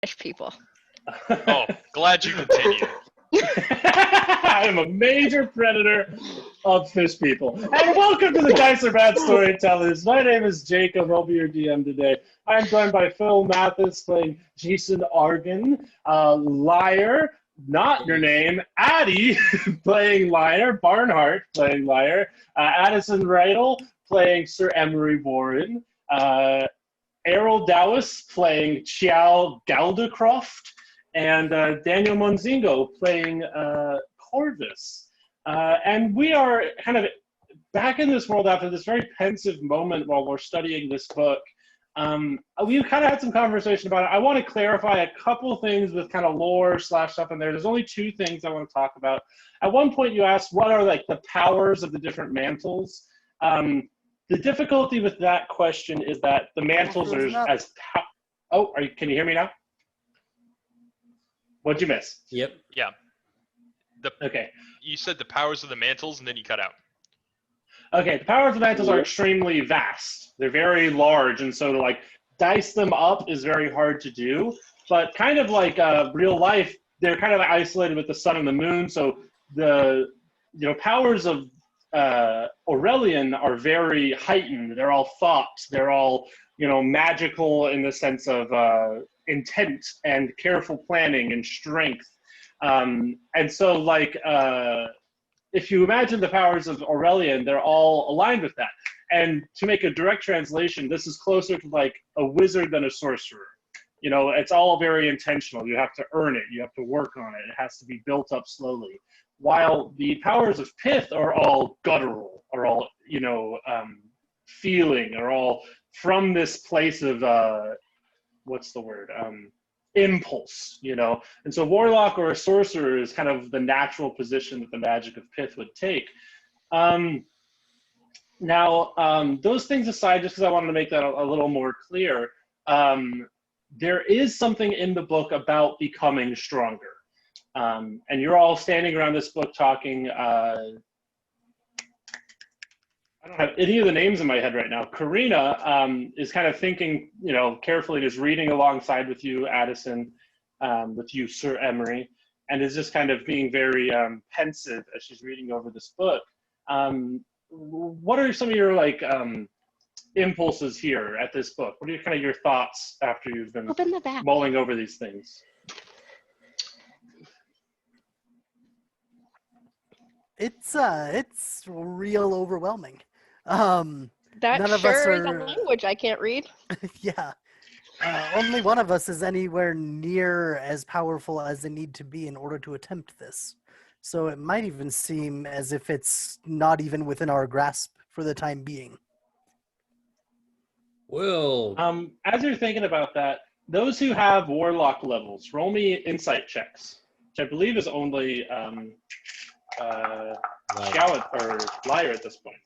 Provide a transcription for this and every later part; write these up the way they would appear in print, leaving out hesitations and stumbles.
fish people. Oh, glad you continue. I am a major predator of fish people. And welcome to the Dice Are Bad Storytellers. My name is Jacom. I'll be your DM today. I'm joined by Phil Mathis playing Jason Argin, Lyre, not your name, Addie playing Lyre, Barnhart playing Lyre, Addison Radle playing Sir Emory Warren, Errol Dowis playing Qiao Galdorcraeft, and Daniel Monzingo playing Corvus. And we are kind of back in this world after this very pensive moment while we're studying this book. We've kind of had some conversation about it. I want to clarify a couple things with kind of lore / stuff in there. There's only two things I want to talk about. At one point you asked what are like the powers of the different mantles. The difficulty with that question is that the mantles are as can you hear me now? What'd you miss? Yep. Yeah. Okay. You said the powers of the mantles, and then you cut out. Okay, the powers of the mantles are extremely vast. They're very large, and so to like dice them up is very hard to do. But kind of like real life, they're kind of isolated with the sun and the moon. So the powers of Aurelian are very heightened. They're all thought. They're all magical in the sense of intent and careful planning and strength. And so like if you imagine the powers of Aurelian, they're all aligned with that. And to make a direct translation, this is closer to like a wizard than a sorcerer. It's all very intentional. You have to earn it. You have to work on it. It has to be built up slowly. While the powers of Pith are all guttural, are all, feeling, are all from this place of, impulse, And so warlock or a sorcerer is kind of the natural position that the magic of Pith would take. Those things aside, just because I wanted to make that a little more clear, there is something in the book about becoming stronger. And you're all standing around this book talking, I don't have any of the names in my head right now. Karina is kind of thinking, carefully and is reading alongside with you, Addison, with you, Sir Emory, and is just kind of being very pensive as she's reading over this book. What are some of your impulses here at this book? What are kind of your thoughts after you've been mulling over these things? It's real overwhelming. That none of sure us is a are, language I can't read. Yeah. Only one of us is anywhere near as powerful as they need to be in order to attempt this. So it might even seem as if it's not even within our grasp for the time being. Well, as you're thinking about that, those who have warlock levels, roll me insight checks, which I believe is only Qiao or Lyre at this point.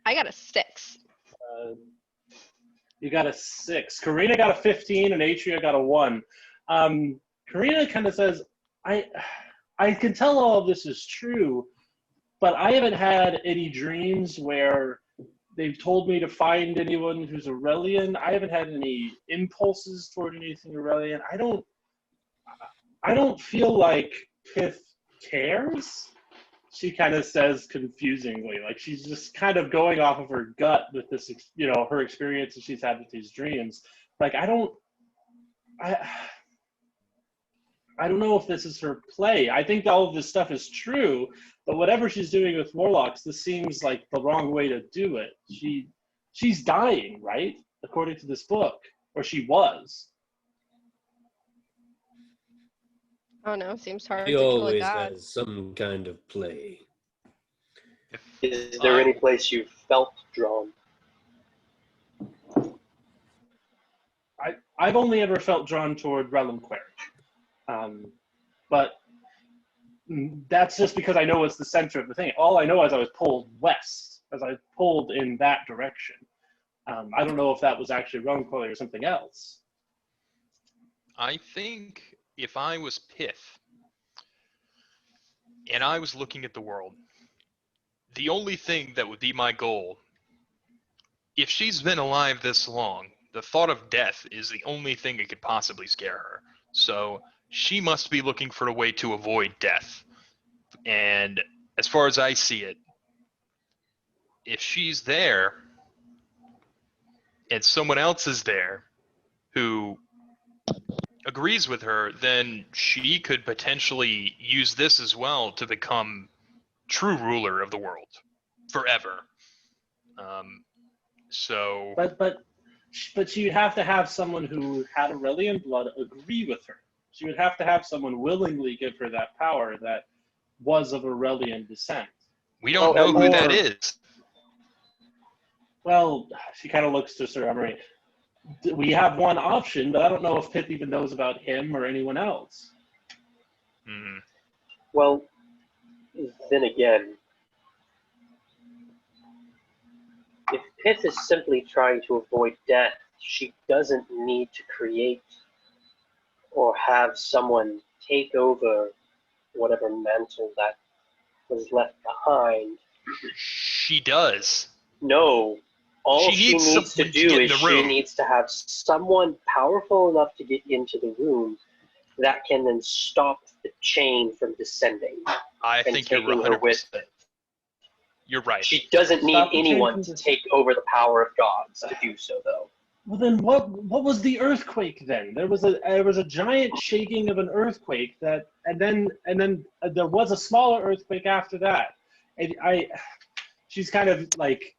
I got a 6. You got a 6. Karina got a 15, and Atrea got a 1. Karina kind of says, I can tell all of this is true, but I haven't had any dreams where they've told me to find anyone who's Aurelian. I haven't had any impulses toward anything Aurelian. I don't feel like Pith cares. She kind of says confusingly, like she's just kind of going off of her gut with this, her experiences she's had with these dreams. Like, I don't know if this is her play. I think all of this stuff is true, but whatever she's doing with warlocks, this seems like the wrong way to do it. She's dying, right? According to this book, or she was. Oh no, seems hard he to kill a always god. has some kind of play. Is there any place you felt drawn? I've only ever felt drawn toward Relumquare. But that's just because I know it's the center of the thing. All I know is I was pulled west, as I pulled in that direction. I don't know if that was actually Relumquare or something else. I think if I was Pith, and I was looking at the world, the only thing that would be my goal, if she's been alive this long, the thought of death is the only thing that could possibly scare her. So she must be looking for a way to avoid death. And as far as I see it, if she's there and someone else is there who agrees with her, then she could potentially use this as well to become true ruler of the world forever. But you'd have to have someone who had Aurelian blood agree with her. She would have to have someone willingly give her that power that was of Aurelian descent. We don't know who that or- is. Well, she kind of looks to Sir Emory. We have one option, but I don't know if Pip even knows about him or anyone else. Hmm. Well, then again, if Pith is simply trying to avoid death, she doesn't need to create or have someone take over whatever mantle that was left behind. She does. No. All She she needs needs to someone to do get in is the she room. needs to have someone powerful enough to get into the room that can then stop the chain from descending. I And think you're taking her 100%. with You're right. She doesn't need Stop the chain anyone from to descending. take over the power of gods to do so, though. Well, then what was the earthquake then? There was a giant shaking of an earthquake and then there was a smaller earthquake after that. And she's kind of like,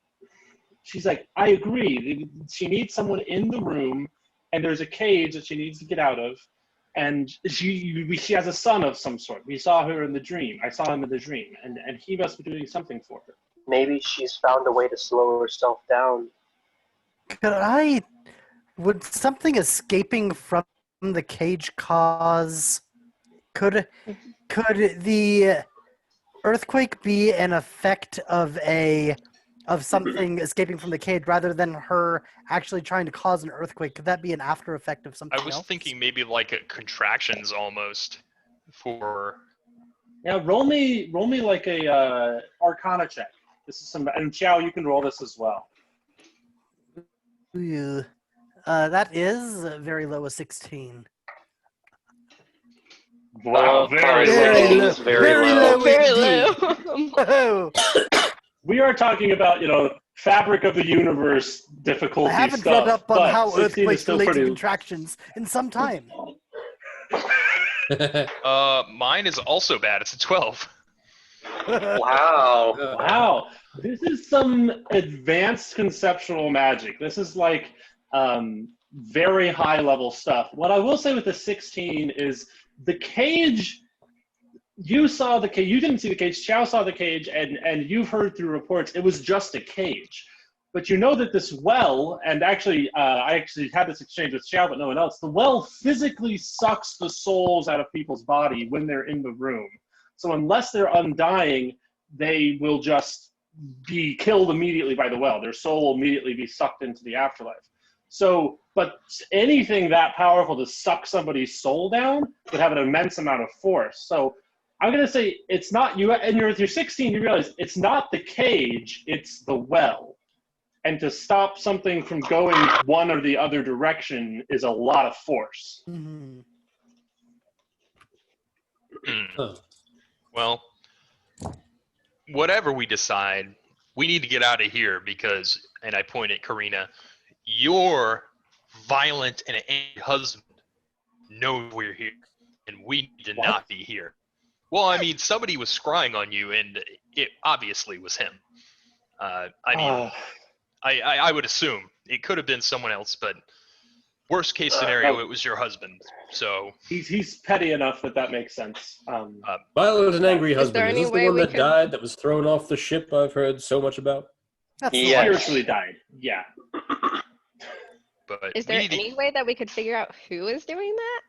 she's like, I agree. She needs someone in the room, and there's a cage that she needs to get out of, and she has a son of some sort. We saw her in the dream. I saw him in the dream, and he must be doing something for her. Maybe she's found a way to slow herself down. Would something escaping from the cage cause? Could the earthquake be an effect of something escaping from the cage rather than her actually trying to cause an earthquake? Could that be an after effect of something I was else? thinking maybe like contractions almost for. Yeah, roll me like a Arcana check. This is some, and Qiao, you can roll this as well. Ooh. That is very low, a 16. Wow, very Very low. low. Very low. Very indeed. low. Whoa. We are talking about, fabric of the universe I difficulty haven't stuff. read up on but how 16 is earthquakes still relate to pretty. contractions in some time. Mine is also bad. It's a 12. Wow. Wow, this is some advanced conceptual magic. This is like very high level stuff. What I will say with the 16 is the cage. You saw the cage. You didn't see the cage. Qiao saw the cage, and you've heard through reports it was just a cage. But you know that this well, and actually, I actually had this exchange with Qiao, but no one else. The well physically sucks the souls out of people's body when they're in the room. So unless they're undying, they will just be killed immediately by the well. Their soul will immediately be sucked into the afterlife. So, but anything that powerful to suck somebody's soul down would have an immense amount of force. So I'm going to say it's not you, and you're 16, you realize it's not the cage, it's the well. And to stop something from going one or the other direction is a lot of force. Mm-hmm. Huh. Well, whatever we decide, we need to get out of here because, and I point at Karina, your violent and angry husband knows we're here, and we need to not be here. Well, I mean, somebody was scrying on you, and it obviously was him. I would assume it could have been someone else, but worst case scenario, it was your husband. So He's petty enough that makes sense. Violent and angry Is husband. there Is any this the way one we that could- died that was thrown off the ship I've heard so much about? That's the Yeah. one. Spiritually died, yeah. but Is we there need to- any way that we could figure out who is doing that?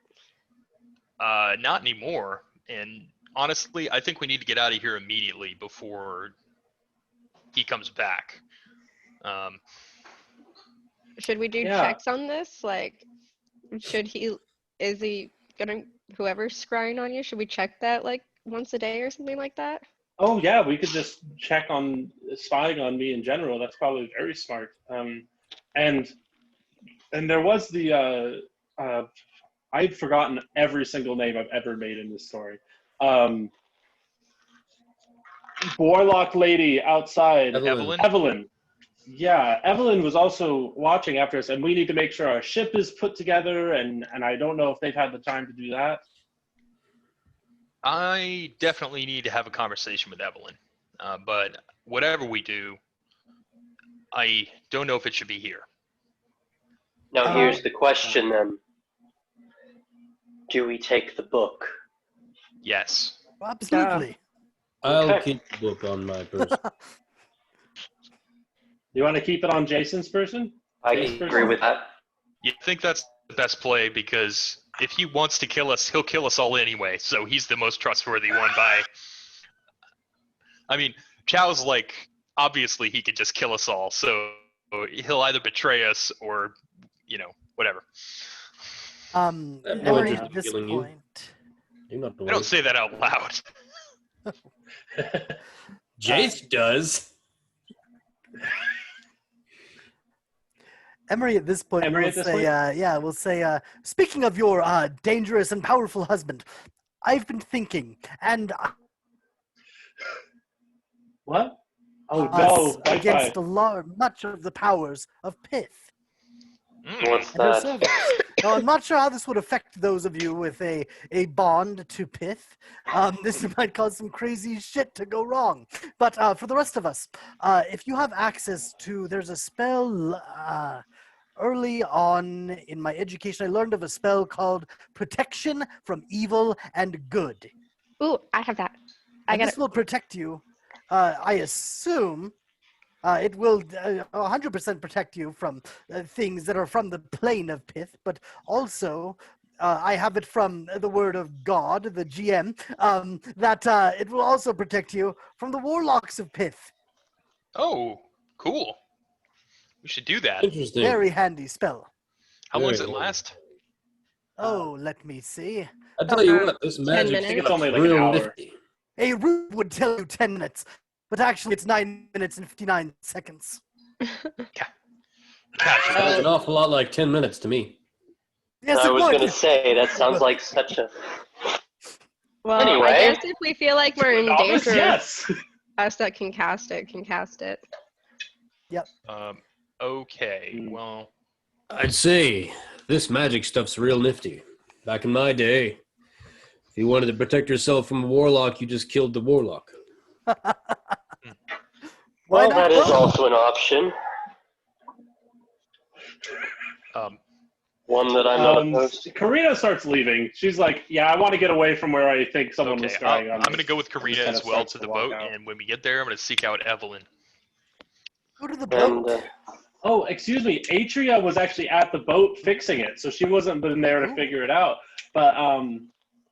not anymore. And honestly, I think we need to get out of here immediately before he comes back. Should we do Yeah. checks on this? Like, is he gonna, whoever's scrying on you, should we check that like once a day or something like that? Oh yeah, we could just check on spying on me in general. That's probably very smart. And And there was the I've forgotten every single name I've ever made in this story. Warlock lady outside. Evelyn. Yeah, Evelyn was also watching after us, and we need to make sure our ship is put together, and I don't know if they've had the time to do that. I definitely need to have a conversation with Evelyn. But whatever we do, I don't know if it should be here. Now here's the question then. Do we take the book? Yes. Absolutely. I'll Okay. keep the book on my person. You want to keep it on Jason's person? I Jason's agree person? with that. You think that's the best play because if he wants to kill us, he'll kill us all anyway. So he's the most trustworthy one by. I mean, Qiao's like, obviously he could just kill us all. So he'll either betray us or, whatever. Emory, interest at in this killing you. point, You're not the I one. don't say that out loud. Jace does. Emory at this point Emory will at this say, we'll say, speaking of your dangerous and powerful husband, I've been thinking, and What? Oh, us no. against much of the powers of Pith What's and her that? servants. Now, I'm not sure how this would affect those of you with a bond to Pith. This might cause some crazy shit to go wrong. But for the rest of us, if you have access to, there's a spell early on in my education, I learned of a spell called Protection from Evil and Good. Ooh, I have that. I And got this it. will protect you. I assume it will 100% protect you from things that are from the plane of Pith, but also I have it from the word of God, the GM, that it will also protect you from the warlocks of Pith. Oh, cool. We should do that. Interesting. Very handy spell. How long does Very it cool. last? Oh, let me see. I tell you Um, what, this 10 magic minutes? I think it's only stuff's like an real hour. nifty. A root would tell you 10 minutes, but actually it's 9 minutes and 59 seconds. Casual. Sounds an awful lot like 10 minutes to me. Yes, I it was would. going to say, that sounds like such a... Well, I Anyway. guess if we feel like we're in Novice, danger, yes. us that can cast it can cast it. Okay, well, I'd say this magic stuff's real nifty. Back in my day, if you wanted to protect yourself from a warlock, you just killed the warlock. Why Well, not that is both? also an option. One that I'm not opposed to. Karina starts leaving. She's like, yeah, I want to get away from where I think someone was okay. scrying on I'm me. going to go with And Karina just as kinda well starts to to the walk boat, out. and when we get there, I'm going to seek out Evelyn. Go to the And boat. Oh, excuse me. Atrea was actually at the boat fixing it, so she wasn't been there to figure it out. But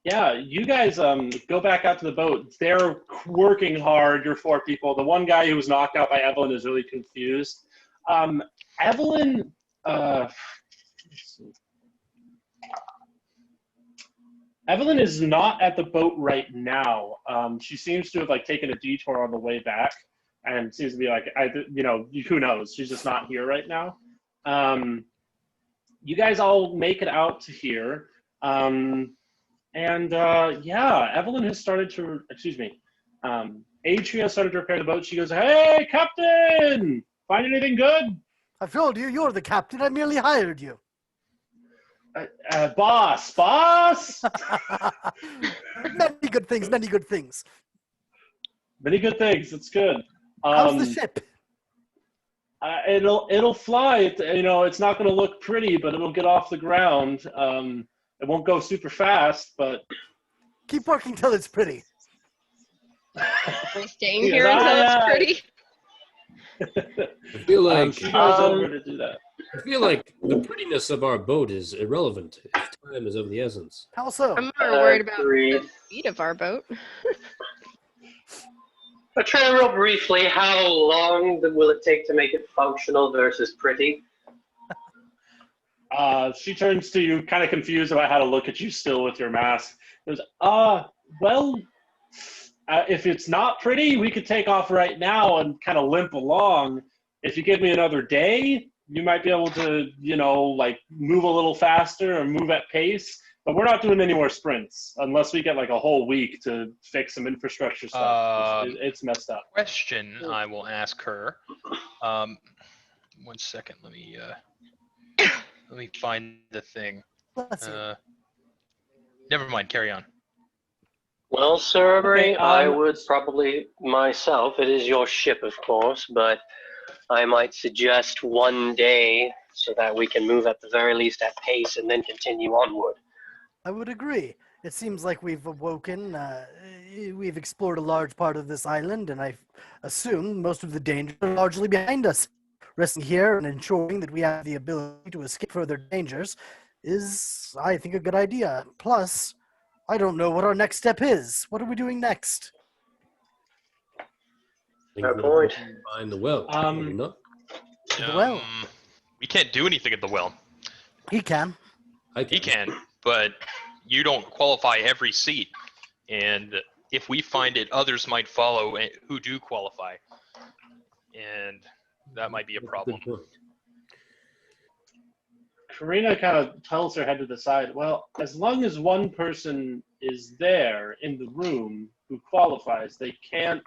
yeah, you guys go back out to the boat. They're working hard. You're 4 people. The one guy who was knocked out by Evelyn is really confused. Evelyn, let's see. Evelyn is not at the boat right now. She seems to have taken a detour on the way back, and seems to be who knows? She's just not here right now. You guys all make it out to here, yeah, Evelyn has started to. Excuse me. Atrea started to repair the boat. She goes, "Hey, Captain! Find anything good?" I've told you, you're the captain. I merely hired you. Boss! Many good things, many good things. Many good things. It's good. How's the ship? It'll fly. It's not going to look pretty, but it'll get off the ground. It won't go super fast, but Keep working till it's pretty. We're staying Yeah, here until it's right. pretty. I feel like she goes over to do that. I feel like the prettiness of our boat is irrelevant if time is of the essence. How so? I'm more worried about Agreed. the speed of our boat. But try real briefly, how long will it take to make it functional versus pretty? She turns to you, kind of confused about how to look at you still with your mask. Goes, well, if it's not pretty, we could take off right now and kind of limp along. If you give me another day, you might be able to, like move a little faster or move at pace. But we're not doing any more sprints unless we get like a whole week to fix some infrastructure stuff. It's messed up. Question I will ask her. 1 second. Let me find the thing. Bless you. Never mind. Carry on. Well, Sir Emory, Okay, I would probably myself, it is your ship, of course, but I might suggest 1 day so that we can move at the very least at pace and then continue onward. I would agree. It seems like we've awoken. We've explored a large part of this island, and I assume most of the dangers are largely behind us. Resting here and ensuring that we have the ability to escape further dangers is, I think, a good idea. Plus, I don't know what our next step is. What are we doing next? Fair point. Find the well. Maybe not. The well. We can't do anything at the well. He can. He can, but you don't qualify every seat. And if we find it, others might follow who do qualify. And that might be a problem. Good point. Karina kind of tells her head to the side, well, as long as one person is there in the room who qualifies, they can't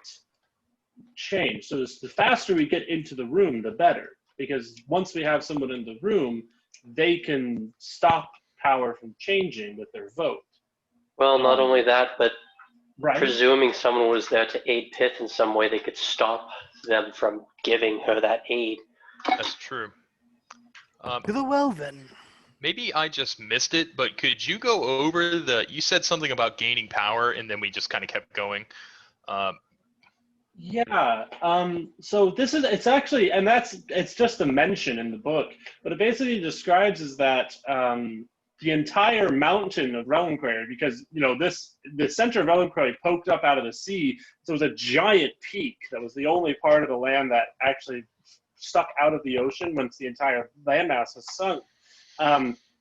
change. So the faster we get into the room, the better. Because once we have someone in the room, they can stop power from changing with their vote. Well, not only that, but Right? presuming someone was there to aid Pith in some way, they could stop them from giving her that aid. That's true. To the well, then. Maybe I just missed it, but could you go over you said something about gaining power, and then we just kind of kept going. Yeah. So it's just a mention in the book. What it basically describes is that the entire mountain of Relinquary, because the center of Relinquary poked up out of the sea, so it was a giant peak that was the only part of the land that actually stuck out of the ocean once the entire landmass was sunk.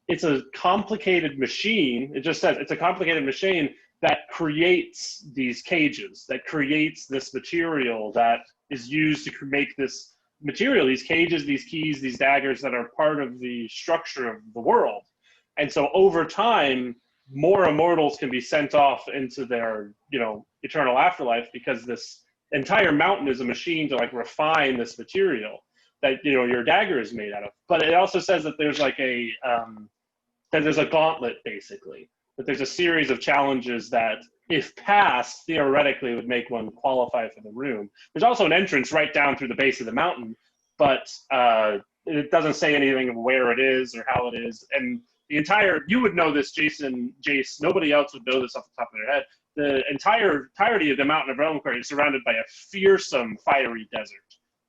It's a complicated machine. It just says it's a complicated machine that creates these cages, that creates this material that is used to make this material, these cages, these keys, these daggers that are part of the structure of the world. And so over time, more immortals can be sent off into their, eternal afterlife, because this entire mountain is a machine to refine this material that, your dagger is made out of. But it also says that there's that there's a gauntlet, basically, that there's a series of challenges that, if passed, theoretically would make one qualify for the room. There's also an entrance right down through the base of the mountain, but it doesn't say anything of where it is or how it is. And you would know this, Jace, nobody else would know this off the top of their head. The entirety of the mountain of Relinquary is surrounded by a fearsome, fiery desert.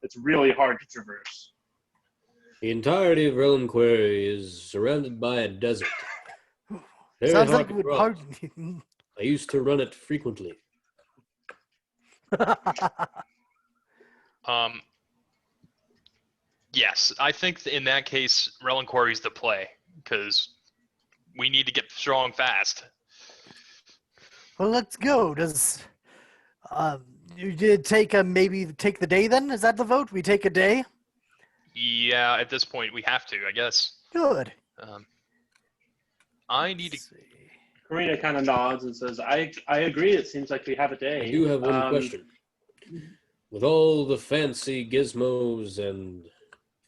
It's really hard to traverse. The entirety of Relinquary is surrounded by a desert. Very Sounds hard like to it would cross. pardon. I used to run it frequently. Yes, I think in that case, Relinquary is the play, because we need to get strong fast. Well, let's go. Does you did maybe take the day then? Is that the vote? We take a day? Yeah, at this point, we have to, I guess. Good. I need to... Let's see. Karina kind of nods and says, I agree. It seems like we have a day. I do have one question. With all the fancy gizmos and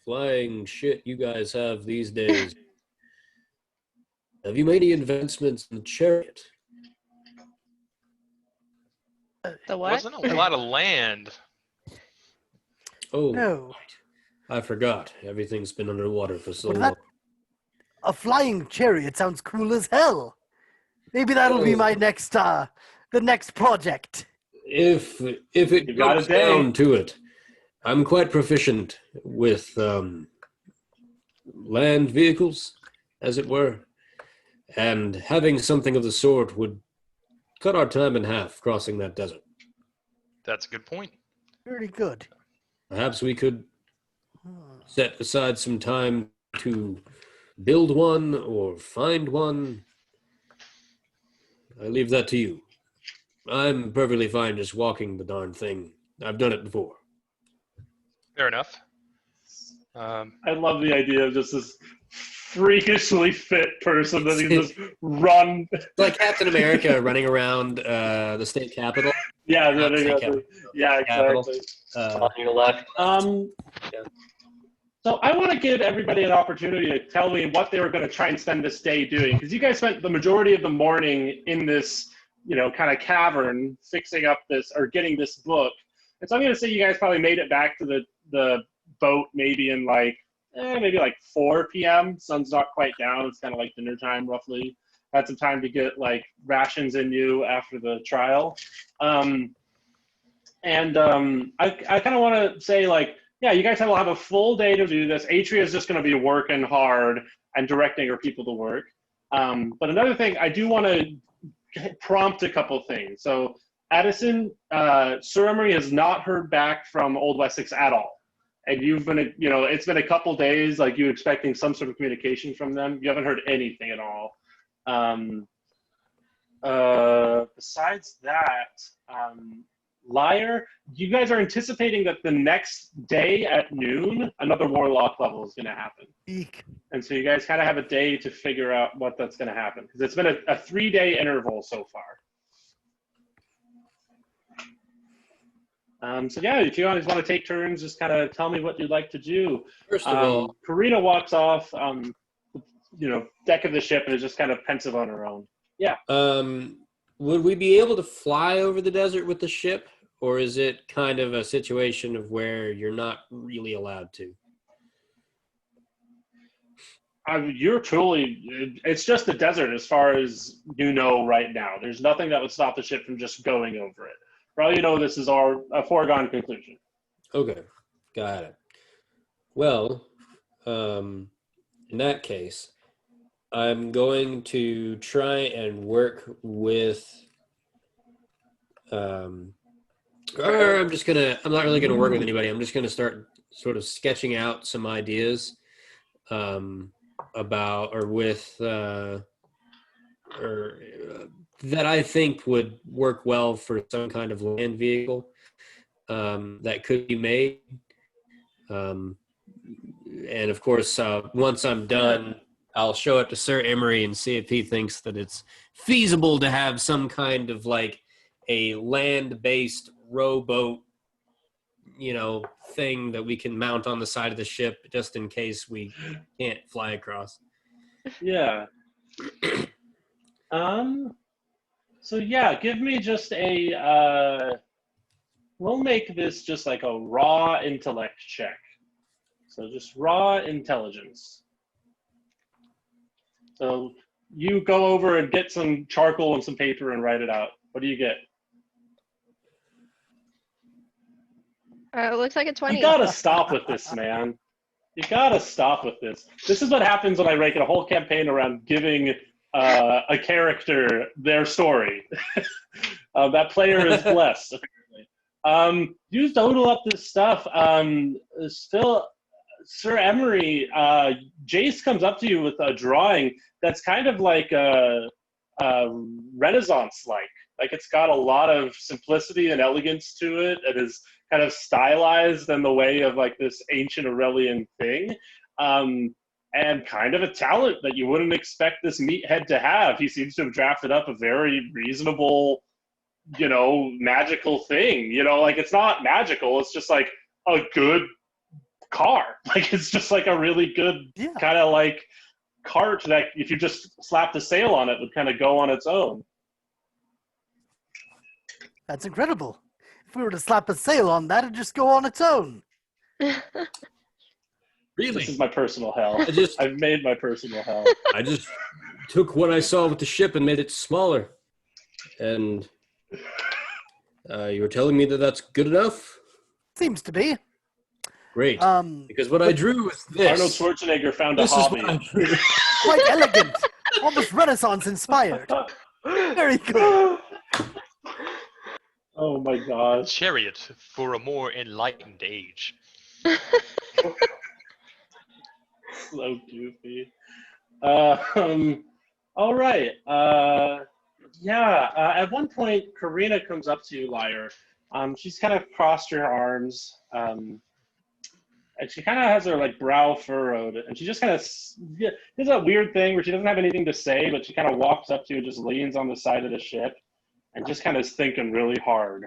flying shit you guys have these days, have you made any advancements in the chariot? The what? Wasn't a lot of land. Oh, No. I forgot. Everything's been underwater for so What long. A flying chariot sounds cool as hell. Maybe that'll be my next the next project. If it You got comes a day. down to it, I'm quite proficient with land vehicles, as it were, and having something of the sort would cut our time in half crossing that desert. That's a good point. Very good. Perhaps we could set aside some time to build one or find one. I leave that to you. I'm perfectly fine just walking the darn thing. I've done it before. Fair enough. I love the idea of just this freakishly fit person that can just run. Like Captain America running around the state capitol. Yeah, Not state exactly. capitol, Yeah, Capitol. exactly. On your left. Yeah. So I want to give everybody an opportunity to tell me what they were going to try and spend this day doing, because you guys spent the majority of the morning in this, kind of cavern fixing up this or getting this book. And so I'm going to say you guys probably made it back to the boat maybe in maybe 4 p.m. Sun's not quite down. It's kind of like dinner time roughly. Had some time to get rations in you after the trial. I kind of want to say yeah, you guys will have a full day to do this. Atrea is just going to be working hard and directing her people to work. But another thing, I do want to prompt a couple things. So Addison, Sir Emory has not heard back from Old Wessex at all. And you've been, it's been a couple days, you expecting some sort of communication from them. You haven't heard anything at all. Besides that, Lyre, you guys are anticipating that the next day at noon, another warlock level is going to happen. Eek. And so you guys kind of have a day to figure out what that's going to happen. Because it's been a 3-day interval so far. So yeah, if you guys want to take turns, just kind of tell me what you'd like to do. First of all, Karina walks off, deck of the ship and is just kind of pensive on her own. Yeah. Would we be able to fly over the desert with the ship? Or is it kind of a situation of where you're not really allowed to? It's just the desert as far as right now. There's nothing that would stop the ship from just going over it. For all you know, this is a foregone conclusion. Okay, got it. Well, in that case, I'm going to try and work with... I'm not really going to work with anybody. I'm just going to start sort of sketching out some ideas that I think would work well for some kind of land vehicle that could be made. And of course, once I'm done, I'll show it to Sir Emory and see if he thinks that it's feasible to have some kind of a land-based rowboat, thing that we can mount on the side of the ship just in case we can't fly across. Yeah. So yeah, give me just we'll make this just a raw intellect check. So just raw intelligence. So you go over and get some charcoal and some paper and write it out. What do you get? It looks like a 20. You gotta stop with this, man. You gotta stop with this. This is what happens when I make a whole campaign around giving a character their story. That player is blessed, apparently. You total up this stuff. Still, Sir Emory, Jace comes up to you with a drawing that's kind of Renaissance-like. It's got a lot of simplicity and elegance to it. It is kind of stylized in the way of this ancient Aurelian thing. And kind of a talent that you wouldn't expect this meathead to have. He seems to have drafted up a very reasonable, magical thing. It's not magical. It's just a good car. It's just a really good kind of cart that if you just slapped a sail on it would kind of go on its own. That's incredible. If we were to slap a sail on that, it'd just go on its own. Really? This is my personal hell. I've made my personal hell. I just took what I saw with the ship and made it smaller. And you were telling me that that's good enough? Seems to be. Great. Because what I drew was this. Arnold Schwarzenegger found a hobby. Quite elegant. Almost Renaissance inspired. Very good. Oh my god. Chariot for a more enlightened age. So goofy. All right. At one point, Karina comes up to you, Lyre. She's kind of crossed her arms, and she kind of has her like brow furrowed, and she just kind of does a weird thing where she doesn't have anything to say, but she kind of walks up to you and just leans on the side of the ship, and just kind of is thinking really hard.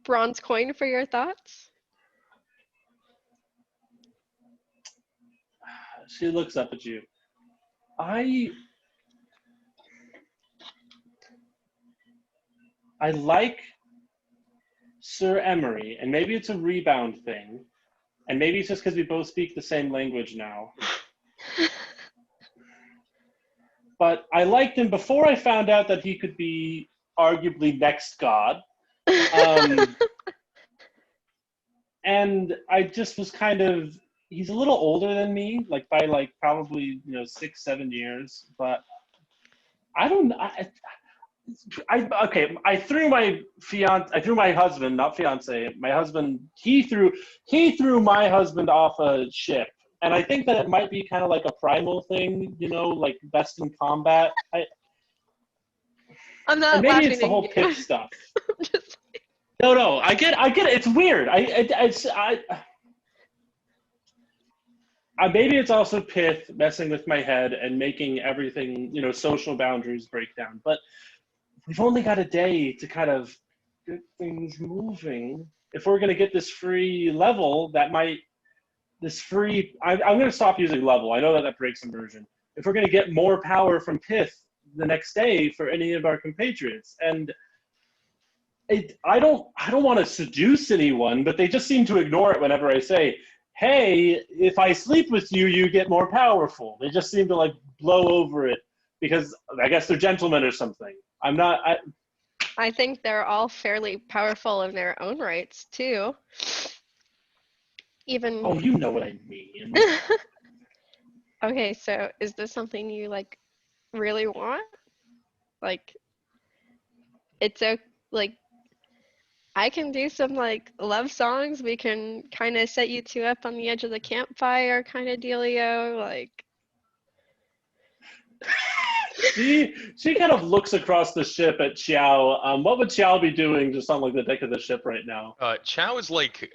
Bronze coin for your thoughts? She looks up at you. I like Sir Emory, and maybe it's a rebound thing, and maybe it's just because we both speak the same language now. But I liked him before I found out that he could be arguably next god. And I just was kind of, he's a little older than me, like by like probably 6-7 years, but I don't I threw my husband, not fiance, my husband, he threw my husband off a ship. And I think that it might be kind of like a primal thing, like best in combat. I'm not maybe laughing it's the at whole you. pitch stuff. Just- No, I get it. It's weird. Maybe it's also Pith messing with my head and making everything, social boundaries break down. But we've only got a day to kind of get things moving. If we're going to get this free level, I'm going to stop using level. I know that breaks immersion. If we're going to get more power from Pith the next day for any of our compatriots, and I don't want to seduce anyone, but they just seem to ignore it whenever I say, hey, if I sleep with you, you get more powerful. They just seem to like blow over it because I guess they're gentlemen or something. I think they're all fairly powerful in their own rights too. Even. Oh, you know what I mean. Okay, so is this something you like really want? Like, I can do some like love songs. We can kind of set you two up on the edge of the campfire kind of dealio. Like, she kind of looks across the ship at Qiao. What would Qiao be doing just on like the deck of the ship right now? Qiao is like,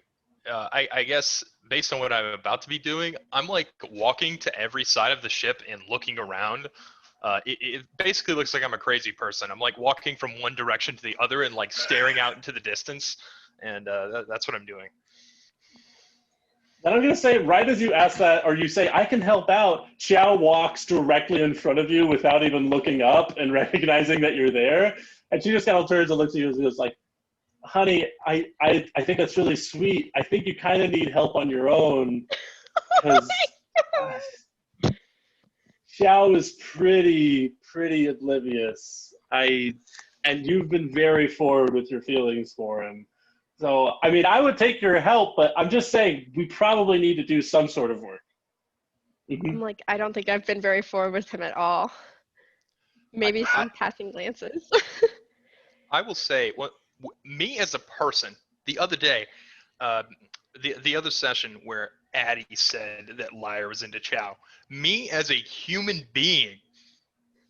I guess based on what I'm about to be doing, I'm like walking to every side of the ship and looking around. It basically looks like I'm a crazy person. I'm like walking from one direction to the other and like staring out into the distance, and that's what I'm doing. And I'm going to say, right as you ask that, or you say, I can help out, Qiao walks directly in front of you without even looking up and recognizing that you're there. And she just kind of turns and looks at you and goes like, honey, I think that's really sweet. I think you kind of need help on your own. Because Qiao is pretty oblivious. And you've been very forward with your feelings for him. So, I mean, I would take your help, but I'm just saying we probably need to do some sort of work. I'm like, I don't think I've been very forward with him at all. Maybe some passing glances. I will say, me as a person, the other day, the other session where Addie said that Lyre was into Qiao, me as a human being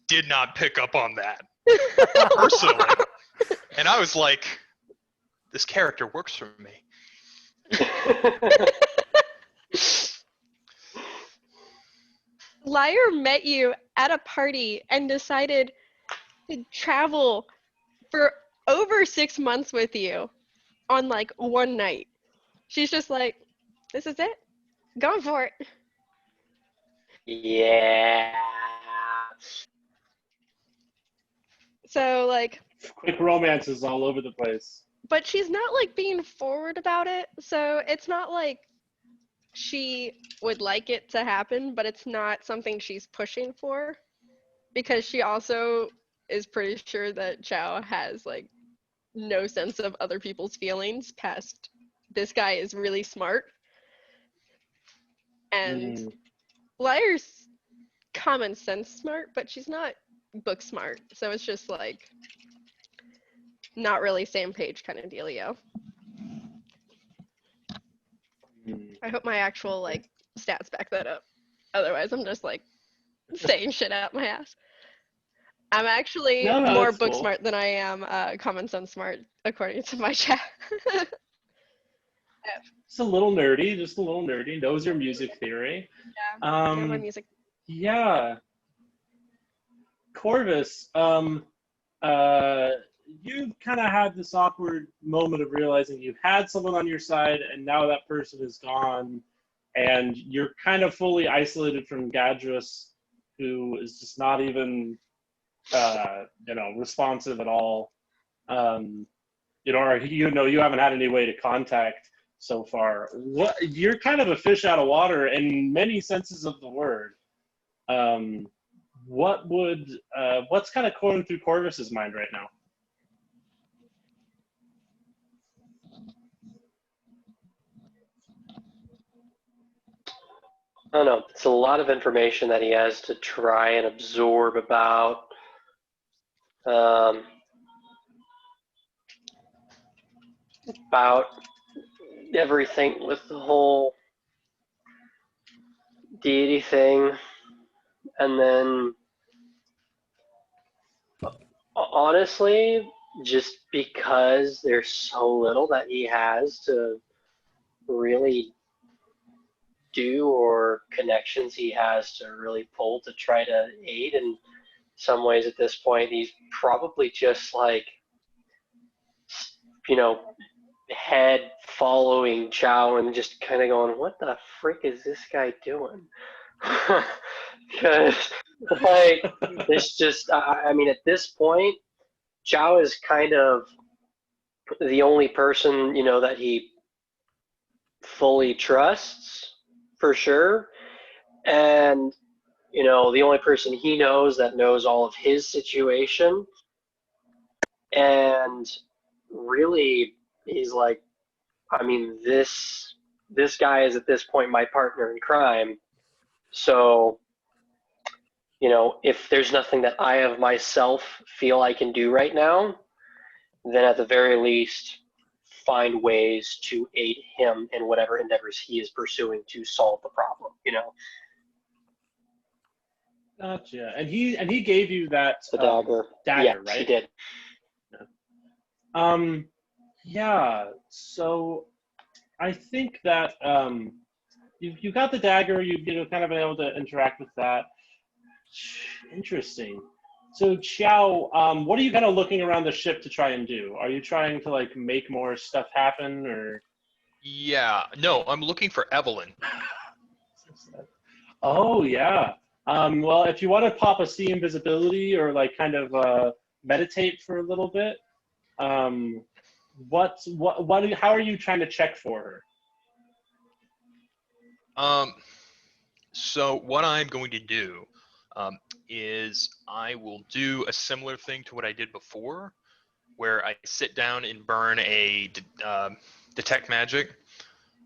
did not pick up on that personally. And I was like, this character works for me. Lyre met you at a party and decided to travel for over 6 months with you on like one night. She's just like, this is it. Going for it. Yeah. So like, Quick romances all over the place. but she's not like being forward about it. So it's not like she would like it to happen, but it's not something she's pushing for, because she also is pretty sure that Qiao has like no sense of other people's feelings past this guy is really smart. And Lyre's common sense smart, but she's not book smart. So it's just like not really same page kind of dealio. I hope my actual like stats back that up. Otherwise I'm just like saying shit out my ass. I'm actually No, more that's book cool. smart than I am common sense smart, according to my chat. Just a little nerdy. Knows your music theory. Yeah. Know my music. Yeah. Corvus, you kind of had this awkward moment of realizing you had someone on your side, and now that person is gone, and you're kind of fully isolated from Gadrus, who is just not even, responsive at all. You haven't had any way to contact so far. You're kind of a fish out of water in many senses of the word. What's kind of going through Corvus's mind right now? I don't know. It's a lot of information that he has to try and absorb about everything with the whole deity thing, and then honestly, just because there's so little that he has to really do, or connections he has to really pull to try to aid in some ways at this point, he's probably just like, head following Qiao and just kind of going, what the frick is this guy doing? Because, it's just, at this point, Qiao is kind of the only person, that he fully trusts, for sure. And, the only person he knows that knows all of his situation. And really, he's like, this guy is at this point my partner in crime. So, if there's nothing that I of myself feel I can do right now, then at the very least, find ways to aid him in whatever endeavors he is pursuing to solve the problem, Gotcha. And he gave you that The dagger. Yeah, right? he did. Yeah. So I think that you got the dagger. You've kind of been able to interact with that. Interesting. So Qiao, what are you kind of looking around the ship to try and do? Are you trying to make more stuff happen, or? Yeah. No, I'm looking for Evelyn. Oh yeah. Well, if you want to pop a see invisibility or kind of meditate for a little bit, how are you trying to check for her? So what I'm going to do is I will do a similar thing to what I did before, where I sit down and burn a detect magic,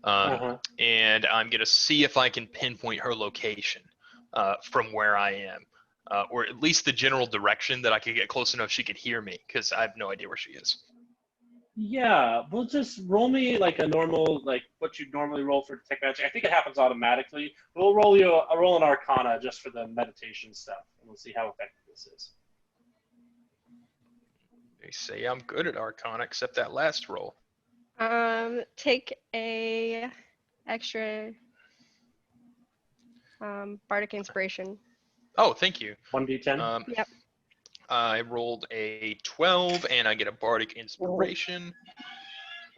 and I'm going to see if I can pinpoint her location from where I am, or at least the general direction that I could get close enough she could hear me, because I have no idea where she is. Yeah, we'll just roll me a normal, what you'd normally roll for detect magic. I think it happens automatically. We'll roll an Arcana just for the meditation stuff, and we'll see how effective this is. They say I'm good at Arcana, except that last roll. Take a extra bardic inspiration. Oh, thank you. 1d10? Yep. I rolled a 12, and I get a bardic inspiration,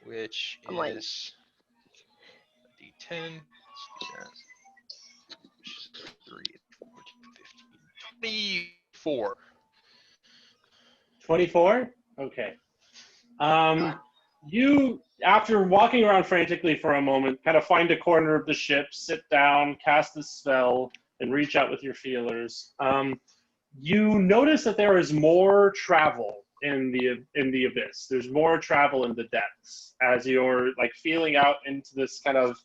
which is a d10. Which is 3, 14, 15, 24. 24? Okay. You, after walking around frantically for a moment, kind of find a corner of the ship, sit down, cast the spell, and reach out with your feelers. You notice that there is more travel in the abyss. There's more travel in the depths as you're feeling out into this kind of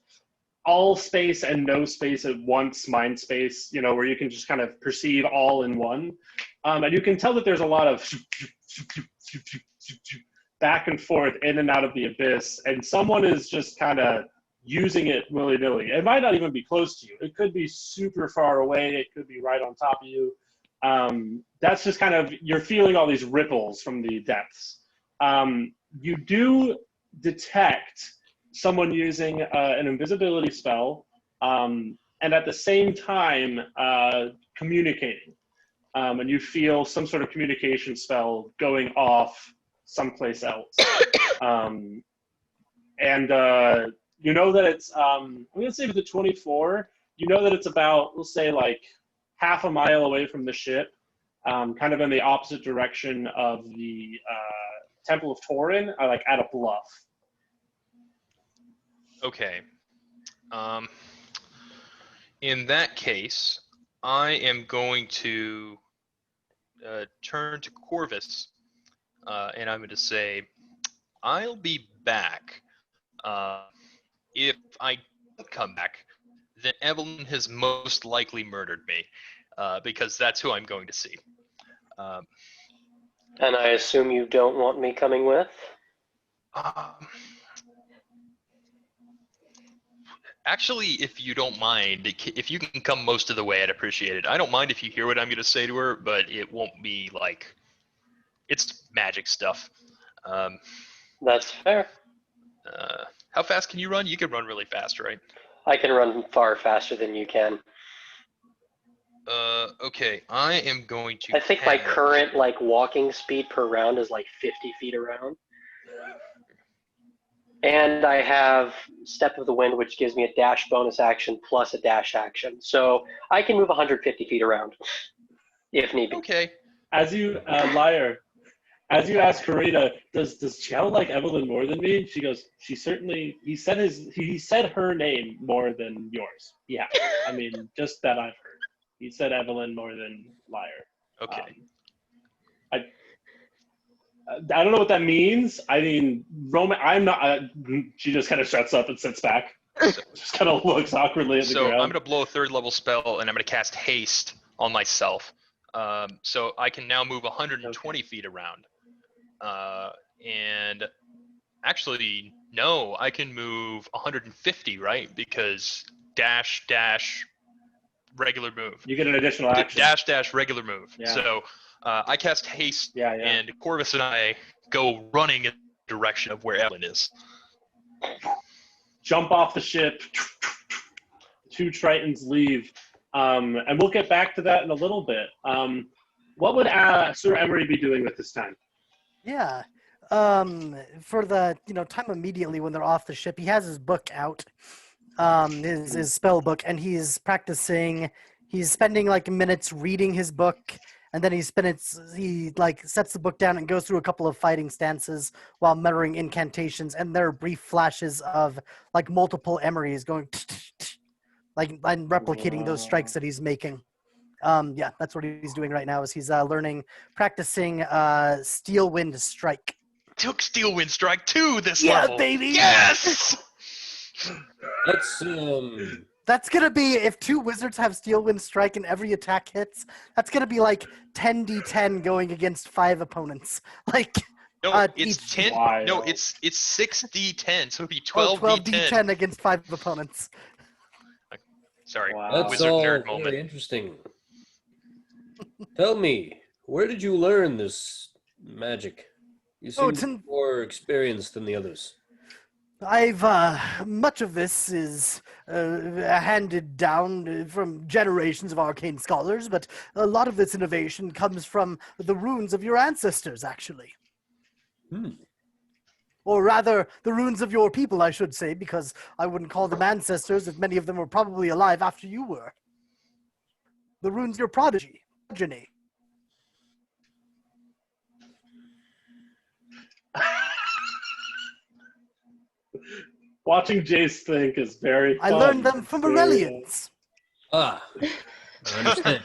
all space and no space at once mind space, where you can just kind of perceive all in one. And you can tell that there's a lot of back and forth in and out of the abyss, and someone is just kind of using it willy-nilly. It might not even be close to you. It could be super far away. It could be right on top of you. That's just kind of, you're feeling all these ripples from the depths. You do detect someone using an invisibility spell, and at the same time communicating. And you feel some sort of communication spell going off someplace else. You know that it's, I'm going to say with the 24, you know that it's about, we'll say like half a mile away from the ship, kind of in the opposite direction of the Temple of Torin, like at a bluff. Okay. In that case, I am going to turn to Corvus, and I'm going to say, I'll be back. If I don't come back, then Evelyn has most likely murdered me, because that's who I'm going to see. And I assume you don't want me coming with? Actually, if you don't mind, if you can come most of the way, I'd appreciate it. I don't mind if you hear what I'm going to say to her, but it won't be like, it's magic stuff. That's fair. How fast can you run? You can run really fast, right? I can run far faster than you can. Okay, I am going to. I think my current walking speed per round is 50 feet around. And I have Step of the Wind, which gives me a dash bonus action plus a dash action. So I can move 150 feet around, if need be. Okay. As you, Lyre, as you ask Karina, does Qiao like Evelyn more than me? She goes, he said her name more than yours. Yeah, I mean, just that I've heard. He said Evelyn more than Lyre. Okay. I don't know what that means. I mean, Roman. I'm not. She just kind of shuts up and sits back. Just kind of looks awkwardly at the ground. So I'm going to blow a 3rd level spell, and I'm going to cast Haste on myself. So I can now move 120 feet around. And actually, no, I can move 150, right? Because dash, regular move. You get an additional action. Dash, regular move. Yeah. So I cast Haste, Yeah. and Corvus and I go running in the direction of where Evelyn is. Jump off the ship. 2 Tritons leave. And we'll get back to that in a little bit. What would Sir Emory be doing with this time? Yeah. For the time immediately when they're off the ship, he has his book out, his spell book, and he's practicing. He's spending minutes reading his book, and then he sets the book down and goes through a couple of fighting stances while muttering incantations, and there are brief flashes of multiple Emorys going and replicating those strikes that he's making. Yeah, that's what he's doing right now. Is he's practicing Steel Wind Strike. Took Steel Wind Strike 2 this level. Yeah, baby. Yes. That's gonna be, if 2 wizards have Steel Wind Strike and every attack hits, that's gonna be 10d10 going against 5 opponents. No, it's 10. Wild. No, it's 6d10, so it'd be 12d10. 12d10 against 5 opponents. Sorry, Wow. That's wizard all nerd very moment. interesting. Tell me, where did you learn this magic? You seem more experienced than the others. I've much of this is handed down from generations of arcane scholars, but a lot of this innovation comes from the runes of your ancestors, actually. Or rather, the runes of your people, I should say, because I wouldn't call them ancestors if many of them were probably alive after you were. The runes of your progeny. Watching Jace think is very fun. I learned them from Aurelians. Ah, I understand.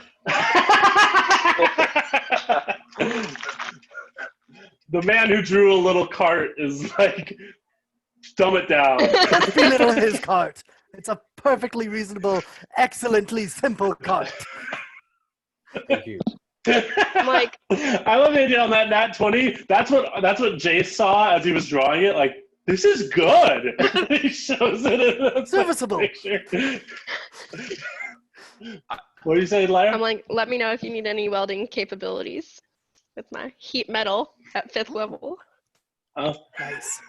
The man who drew a little cart is dumb it down. Belittle his cart. It's a perfectly reasonable, excellently simple cart. Thank you. I'm like, I love the idea on that nat 20. That's what Jace saw as he was drawing it. This is good. He shows it in a Serviceable. picture. What do you say, Lyre? I'm like, let me know if you need any welding capabilities with my heat metal at 5th level. Oh, Nice.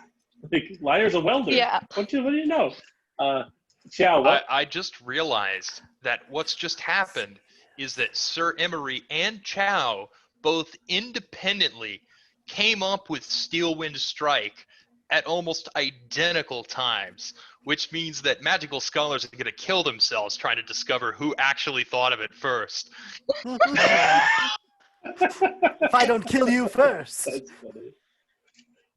Like, Lyre's a welder. Yeah. What do you know? Qiao, what? I just realized that what's just happened is that Sir Emory and Qiao both independently came up with Steelwind Strike at almost identical times, which means that magical scholars are going to kill themselves trying to discover who actually thought of it first. If I don't kill you first. That's funny.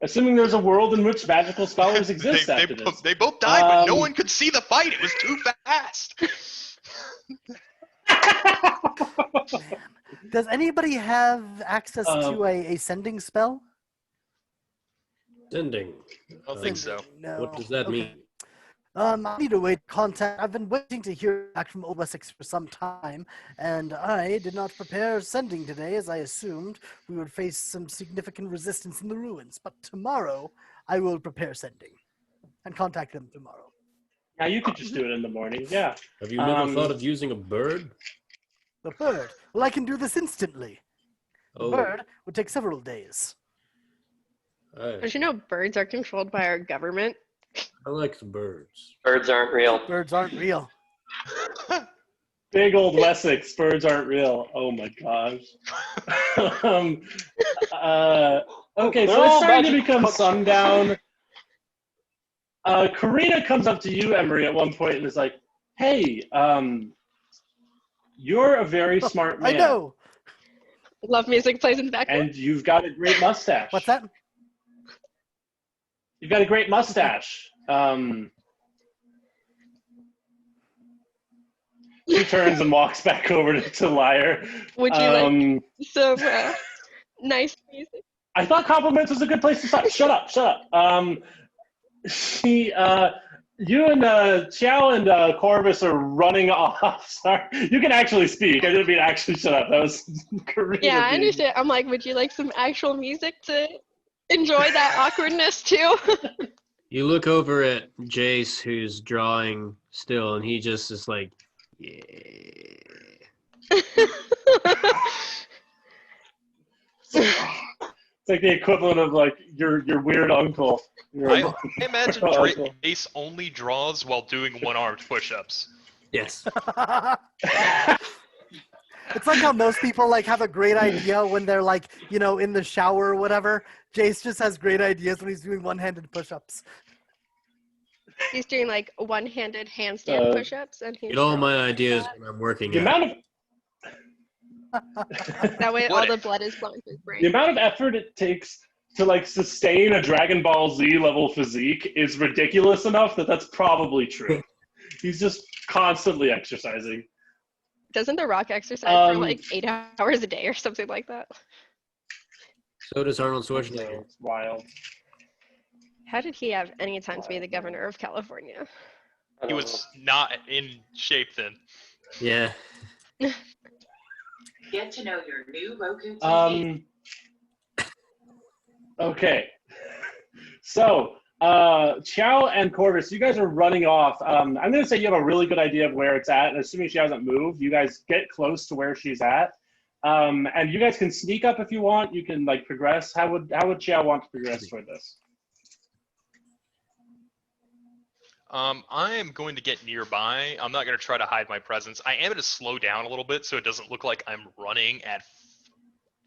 Assuming there's a world in which magical scholars exist after this. They both died, but no one could see the fight. It was too fast. Does anybody have access to a sending spell? Sending. I don't think so. No. What does that mean? I need to wait contact. I've been waiting to hear back from Old Wessex for some time, and I did not prepare sending today, as I assumed we would face some significant resistance in the ruins. But tomorrow, I will prepare sending and contact them tomorrow. Yeah, you could just do it in the morning. Yeah. Have you never thought of using a bird? The bird. Well, I can do this instantly. The Oh, bird would take several days. Did you know birds are controlled by our government? I like the birds. Birds aren't real. Birds aren't real. Big old Wessex, birds aren't real. Oh my gosh. Okay, so it's starting to become sundown. Karina comes up to you, Emory, at one point and is like, hey, you're a very smart man. I know. Love music plays in the background. And you've got a great mustache. What's that? You've got a great mustache. She turns and walks back over to Lyre. Would you like some nice music? I thought compliments was a good place to start. Shut up. You and Qiao and Corvus are running off. Sorry, you can actually speak. I didn't mean actually shut up. That was Karina. Yeah, I understand. I'm like, would you like some actual music to enjoy that awkwardness too? You look over at Jace, who's drawing still, and he just is like, yeah. It's like the equivalent of like your weird uncle. I imagine Jace only draws while doing one-armed push-ups. Yes. It's like how most people like have a great idea when they're like, you know, in the shower or whatever. Jace just has great ideas when he's doing one-handed push-ups. He's doing like one-handed handstand push-ups, and he's Get all my ideas when I'm working The out. amount of that way all the blood is flowing through his brain. the amount of effort it takes to like sustain a Dragon Ball Z level physique is ridiculous enough that that's probably true. He's just constantly exercising. Doesn't The Rock exercise for like 8 hours a day or something like that? So does Arnold No, Schwarzenegger. it's wild. How did he have any time to be the governor of California? He was not in shape then. Yeah. Get to know your new Roku TV. Okay. So, Qiao and Corvus, you guys are running off. I'm going to say you have a really good idea of where it's at, and assuming she hasn't moved, you guys get close to where she's at. And you guys can sneak up if you want. You can like progress. How would Qiao want to progress toward this? I am going to get nearby. I'm not going to try to hide my presence. I am going to slow down a little bit so it doesn't look like I'm running at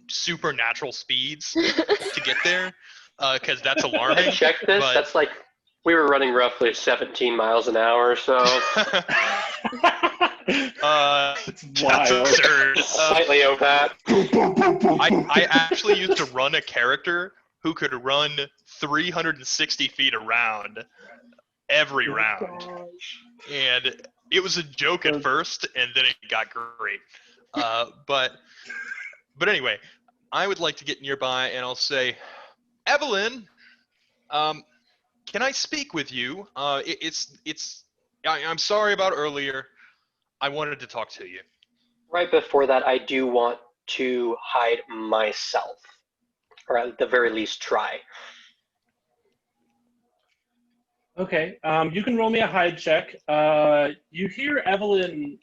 supernatural speeds to get there, because that's alarming. I checked this. but- That's like we were running roughly 17 miles an hour, so It's That's wild. absurd. slightly over that. I actually used to run a character who could run 360 feet around every round. And it was a joke at first, and then it got great. But anyway, I would like to get nearby, and I'll say, Evelyn, can I speak with you? I'm sorry about earlier. I wanted to talk to you. Right before that, I do want to hide myself, or at the very least try. Okay, you can roll me a hide check. You hear Evelyn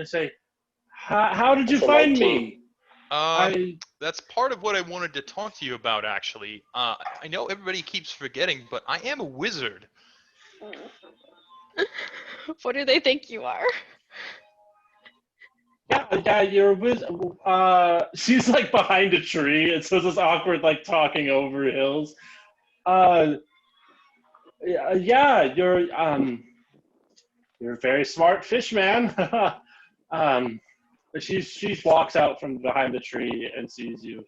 say, how did you That's a find 19. me? That's part of what I wanted to talk to you about, actually. I know everybody keeps forgetting, but I am a wizard. What do they think you are? Yeah, you're a wizard. She's like behind a tree, and so it's this awkward like talking over hills. Yeah, you're a very smart fish man. She walks out from behind the tree and sees you.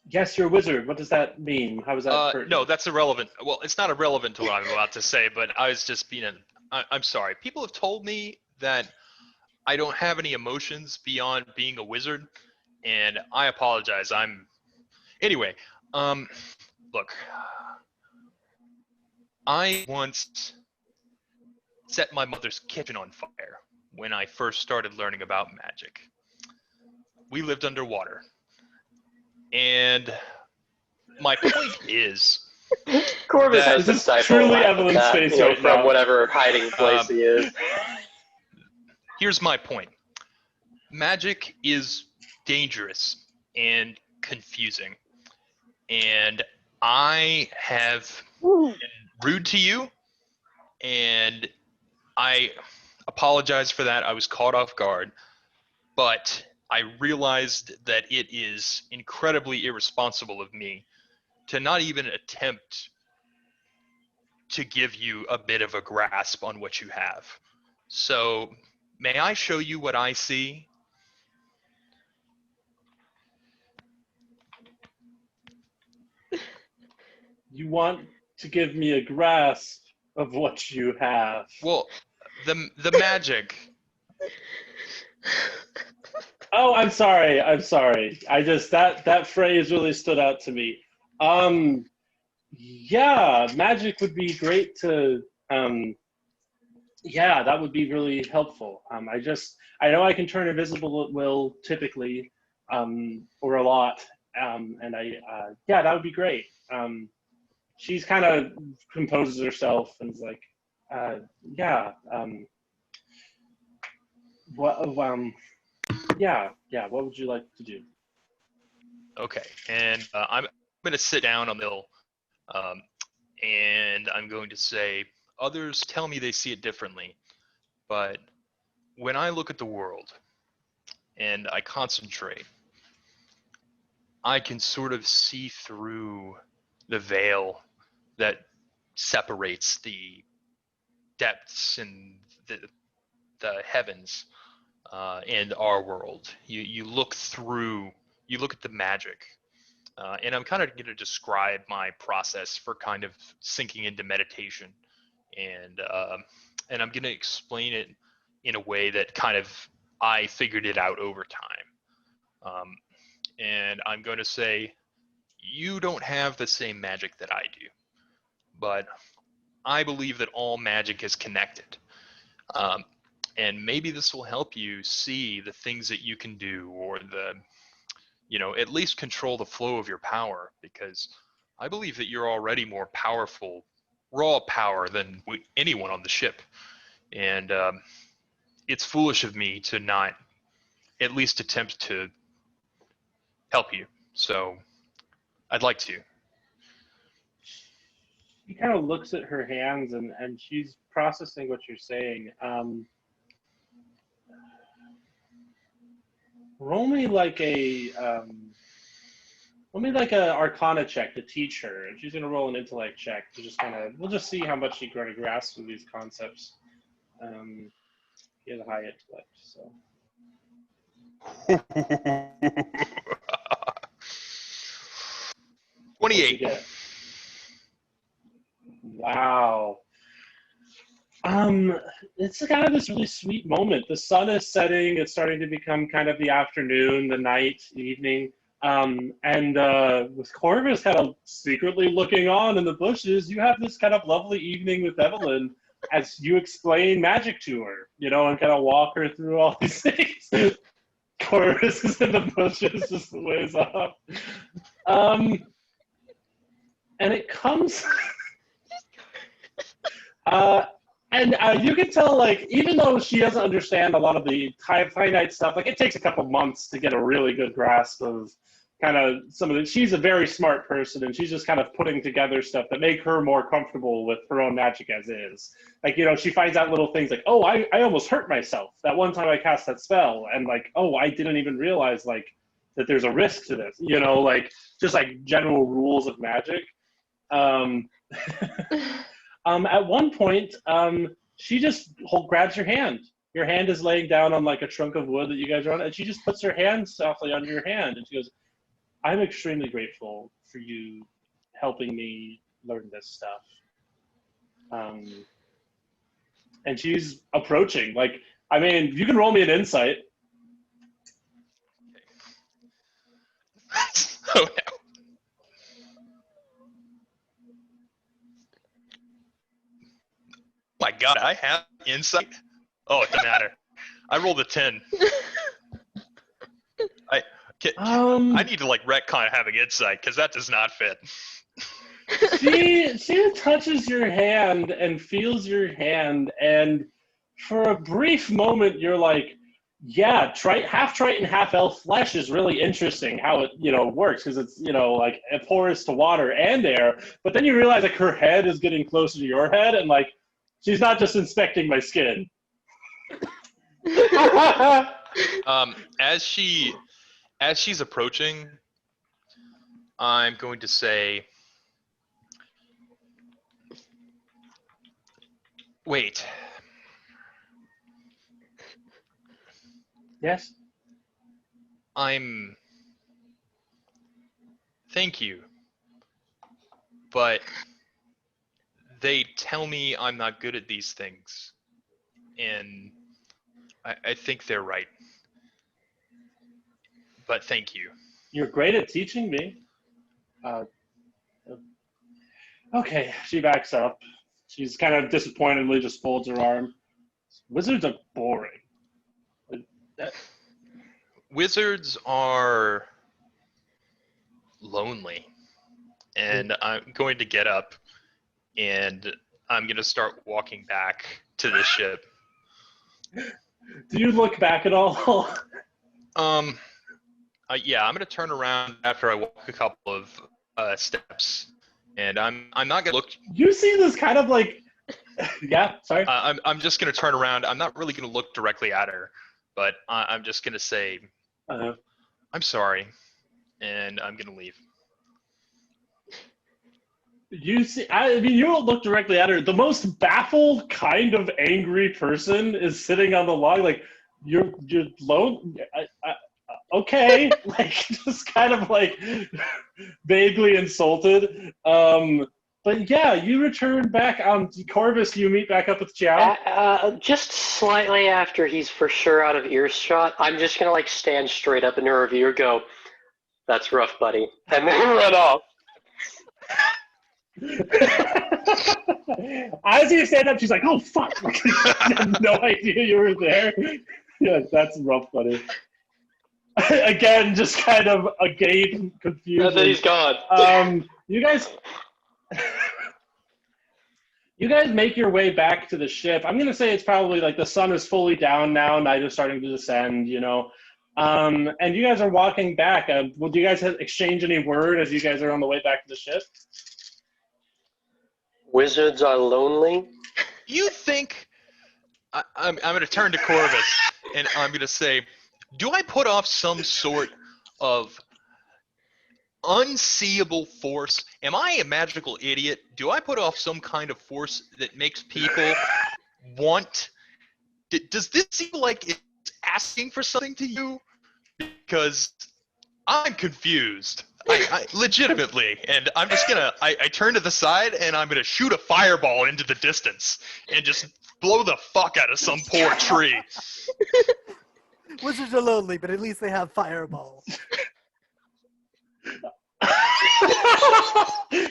Yes, you're a wizard. What does that mean? How is that pertinent? No, that's irrelevant. Well, it's not irrelevant to what I'm about to say, but I was just being I'm sorry. People have told me that I don't have any emotions beyond being a wizard, and I apologize. Anyway, look. I once set my mother's kitchen on fire when I first started learning about magic. We lived underwater. And my point is... Corvus that has to this is stifle truly laugh at Evelyn's that, face you know, right from now. whatever hiding place he is. Here's my point. Magic is dangerous and confusing. And I have been rude to you, and I apologize for that. I was caught off guard, but I realized that it is incredibly irresponsible of me to not even attempt to give you a bit of a grasp on what you have. So, may I show you what I see? You want to give me a grasp of what you have. Well, the magic. Oh, I'm sorry. I just that phrase really stood out to me. Yeah, magic would be great to yeah, that would be really helpful. I know I can turn invisible at will typically, or a lot. And yeah, that would be great. She's kind of composes herself and is like, yeah, yeah, what would you like to do? Okay, and I'm going to sit down on the hill, and I'm going to say, others tell me they see it differently, but when I look at the world and I concentrate, I can sort of see through the veil that separates the depths and the heavens and our world. You look through, you look at the magic. And I'm kind of going to describe my process for kind of sinking into meditation. And I'm going to explain it in a way that kind of I figured it out over time. And I'm going to say, you don't have the same magic that I do, but I believe that all magic is connected. And maybe this will help you see the things that you can do, or at least control the flow of your power, because I believe that you're already more powerful, raw power, than anyone on the ship. And it's foolish of me to not at least attempt to help you. So I'd like to. She kind of looks at her hands and she's processing what you're saying. Roll me like a Arcana check to teach her, and she's gonna roll an intellect check to just we'll just see how much she kind of grasps of these concepts. He has a high intellect, so. 28. Wow. It's kind of this really sweet moment. The sun is setting. It's starting to become kind of the afternoon, the night, evening. And with Corvus kind of secretly looking on in the bushes, you have this kind of lovely evening with Evelyn as you explain magic to her, and kind of walk her through all these things. Corvus is in the bushes, just a ways off. And it comes... And you can tell, like, even though she doesn't understand a lot of the finite stuff, like, it takes a couple months to get a really good grasp of kind of some of the. She's a very smart person, and she's just kind of putting together stuff that make her more comfortable with her own magic as is. Like, she finds out little things like, oh, I almost hurt myself that one time I cast that spell, and like, oh, I didn't even realize like that there's a risk to this. Like just like general rules of magic. At one point, she just grabs your hand. Your hand is laying down on like a trunk of wood that you guys are on, and she just puts her hand softly under your hand, and she goes, I'm extremely grateful for you helping me learn this stuff. And she's approaching. Like, I mean, you can roll me an insight. Oh, no. My God, I have insight? Oh, it doesn't matter. I rolled a 10. I need to like retcon having insight because that does not fit. She touches your hand and feels your hand, and for a brief moment you're like, yeah, half Triton, half elf flesh is really interesting how it works, because it's like porous to water and air. But then you realize like her head is getting closer to your head, and like she's not just inspecting my skin. As she's approaching, I'm going to say, wait. Yes? Thank you. But they tell me I'm not good at these things. And I think they're right. But thank you. You're great at teaching me. Okay, she backs up. She's kind of disappointedly just folds her arm. Wizards are boring. Wizards are lonely. And I'm going to get up and I'm going to start walking back to the ship. Do you look back at all? Yeah, I'm going to turn around after I walk a couple of steps. And I'm not going to look. You see this kind of like, yeah, sorry. I'm just going to turn around. I'm not really going to look directly at her, but I'm just going to say, I'm sorry, and I'm going to leave. You see, I mean, you don't look directly at her. The most baffled, kind of angry person is sitting on the log, like, you're lone. Okay, like just kind of like vaguely insulted. But yeah, you return back. Corvus, you meet back up with Qiao. Just slightly after he's for sure out of earshot, I'm just gonna like stand straight up in her review and go, "That's rough, buddy," and then run off. As you stand up, she's like, "Oh fuck!" Like, I had no idea you were there. Yeah, that's rough, buddy. Again, just kind of agape confusion. And then he's gone. You guys make your way back to the ship. I'm gonna say it's probably like the sun is fully down now, night is starting to descend, and you guys are walking back. Would you guys exchange any word as you guys are on the way back to the ship? Wizards are lonely. You think I'm going to turn to Corvus and I'm going to say, do I put off some sort of unseeable force? Am I a magical idiot? Do I put off some kind of force that makes people want? Does this seem like it's asking for something to you? Because I'm confused. I legitimately, and I'm just gonna, I turn to the side and I'm gonna shoot a fireball into the distance and just blow the fuck out of some poor tree. Wizards are lonely, but at least they have fireballs.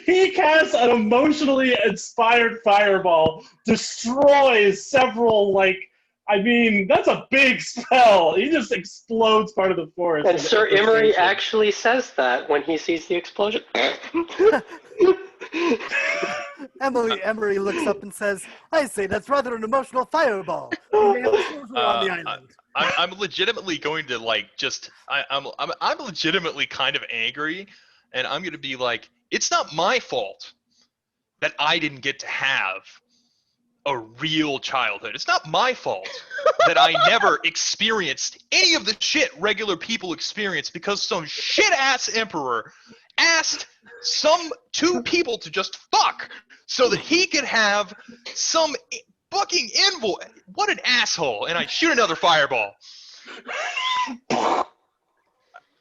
He casts an emotionally inspired fireball, destroys several, that's a big spell. He just explodes part of the forest. And Sir Emory actually says that when he sees the explosion. Emory looks up and says, "I say that's rather an emotional fireball. We have a sorcerer on the island." I'm legitimately going to I'm legitimately kind of angry, and I'm going to be like, it's not my fault that I didn't get to have a real childhood. It's not my fault that I never experienced any of the shit regular people experience because some shit-ass emperor asked some two people to just fuck so that he could have some fucking invoice. What an asshole. And I shoot another fireball.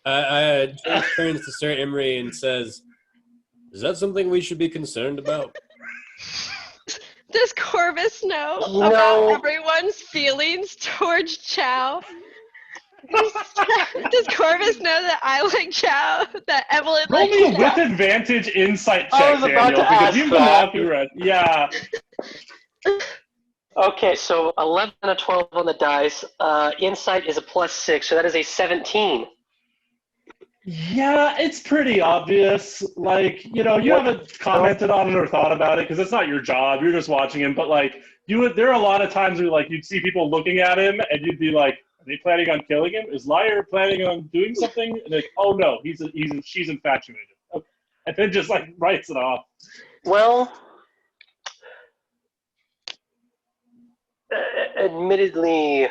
Jace turns to Sir Emory and says, "Is that something we should be concerned about?" Does Corvus know No. about everyone's feelings towards Qiao? Does Corvus know that I like Qiao? That Evelyn Roll likes me a Qiao? with advantage insight I check, was about Daniel, to because ask you've been that. walking around. Yeah. Okay, so 11 and a 12 on the dice. Insight is a +6, so that is a 17. Yeah, it's pretty obvious. Like, you haven't commented on it or thought about it because it's not your job. You're just watching him. But like, there are a lot of times where like you'd see people looking at him and you'd be like, "Are they planning on killing him? Is Lyre planning on doing something?" And like, "Oh no, she's infatuated." Okay. And then just like writes it off. Well, admittedly,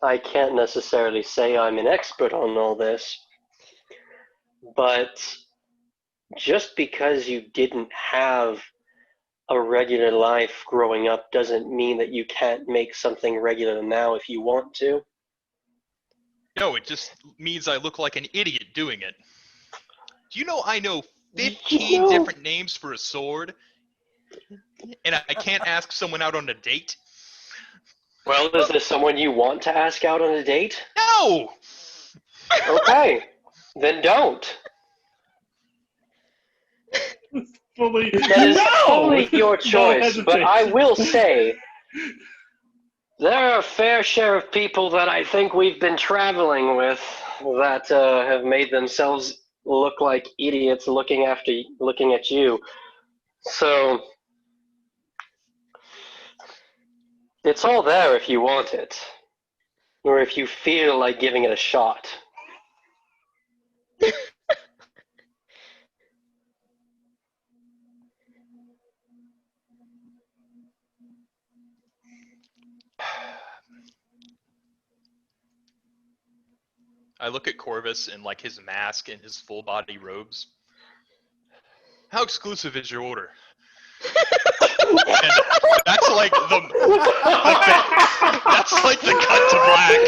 I can't necessarily say I'm an expert on all this, but just because you didn't have a regular life growing up doesn't mean that you can't make something regular now if you want to. No, it just means I look like an idiot doing it. Do you know I know 15 different names for a sword? And I can't ask someone out on a date? Well, is there someone you want to ask out on a date? No! Okay, then don't. Fully, That is only your No choice, but I hesitation. will say there are a fair share of people that I think we've been traveling with that have made themselves look like idiots looking at you. So it's all there if you want it, or if you feel like giving it a shot. I look at Corvus in like his mask and his full body robes. How exclusive is your order? And that's like that's like the cut to black.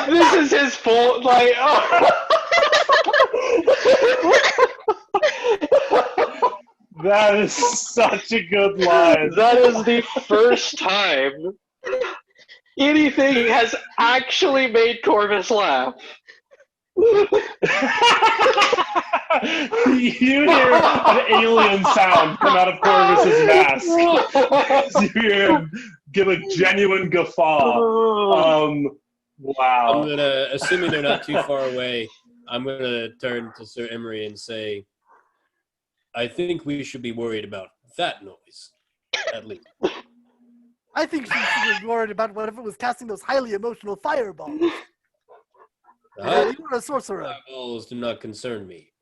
This is his fault. Like, That is such a good line. that is the first time anything has actually made Corvus laugh. You hear an alien sound come out of Corvus's mask. You hear him give a genuine guffaw. Wow. I'm gonna, assuming they're not too far away, I'm gonna turn to Sir Emory and say, "I think we should be worried about that noise, at least." I think she should be worried about whatever was casting those highly emotional fireballs. You were a sorcerer. Fireballs do not concern me.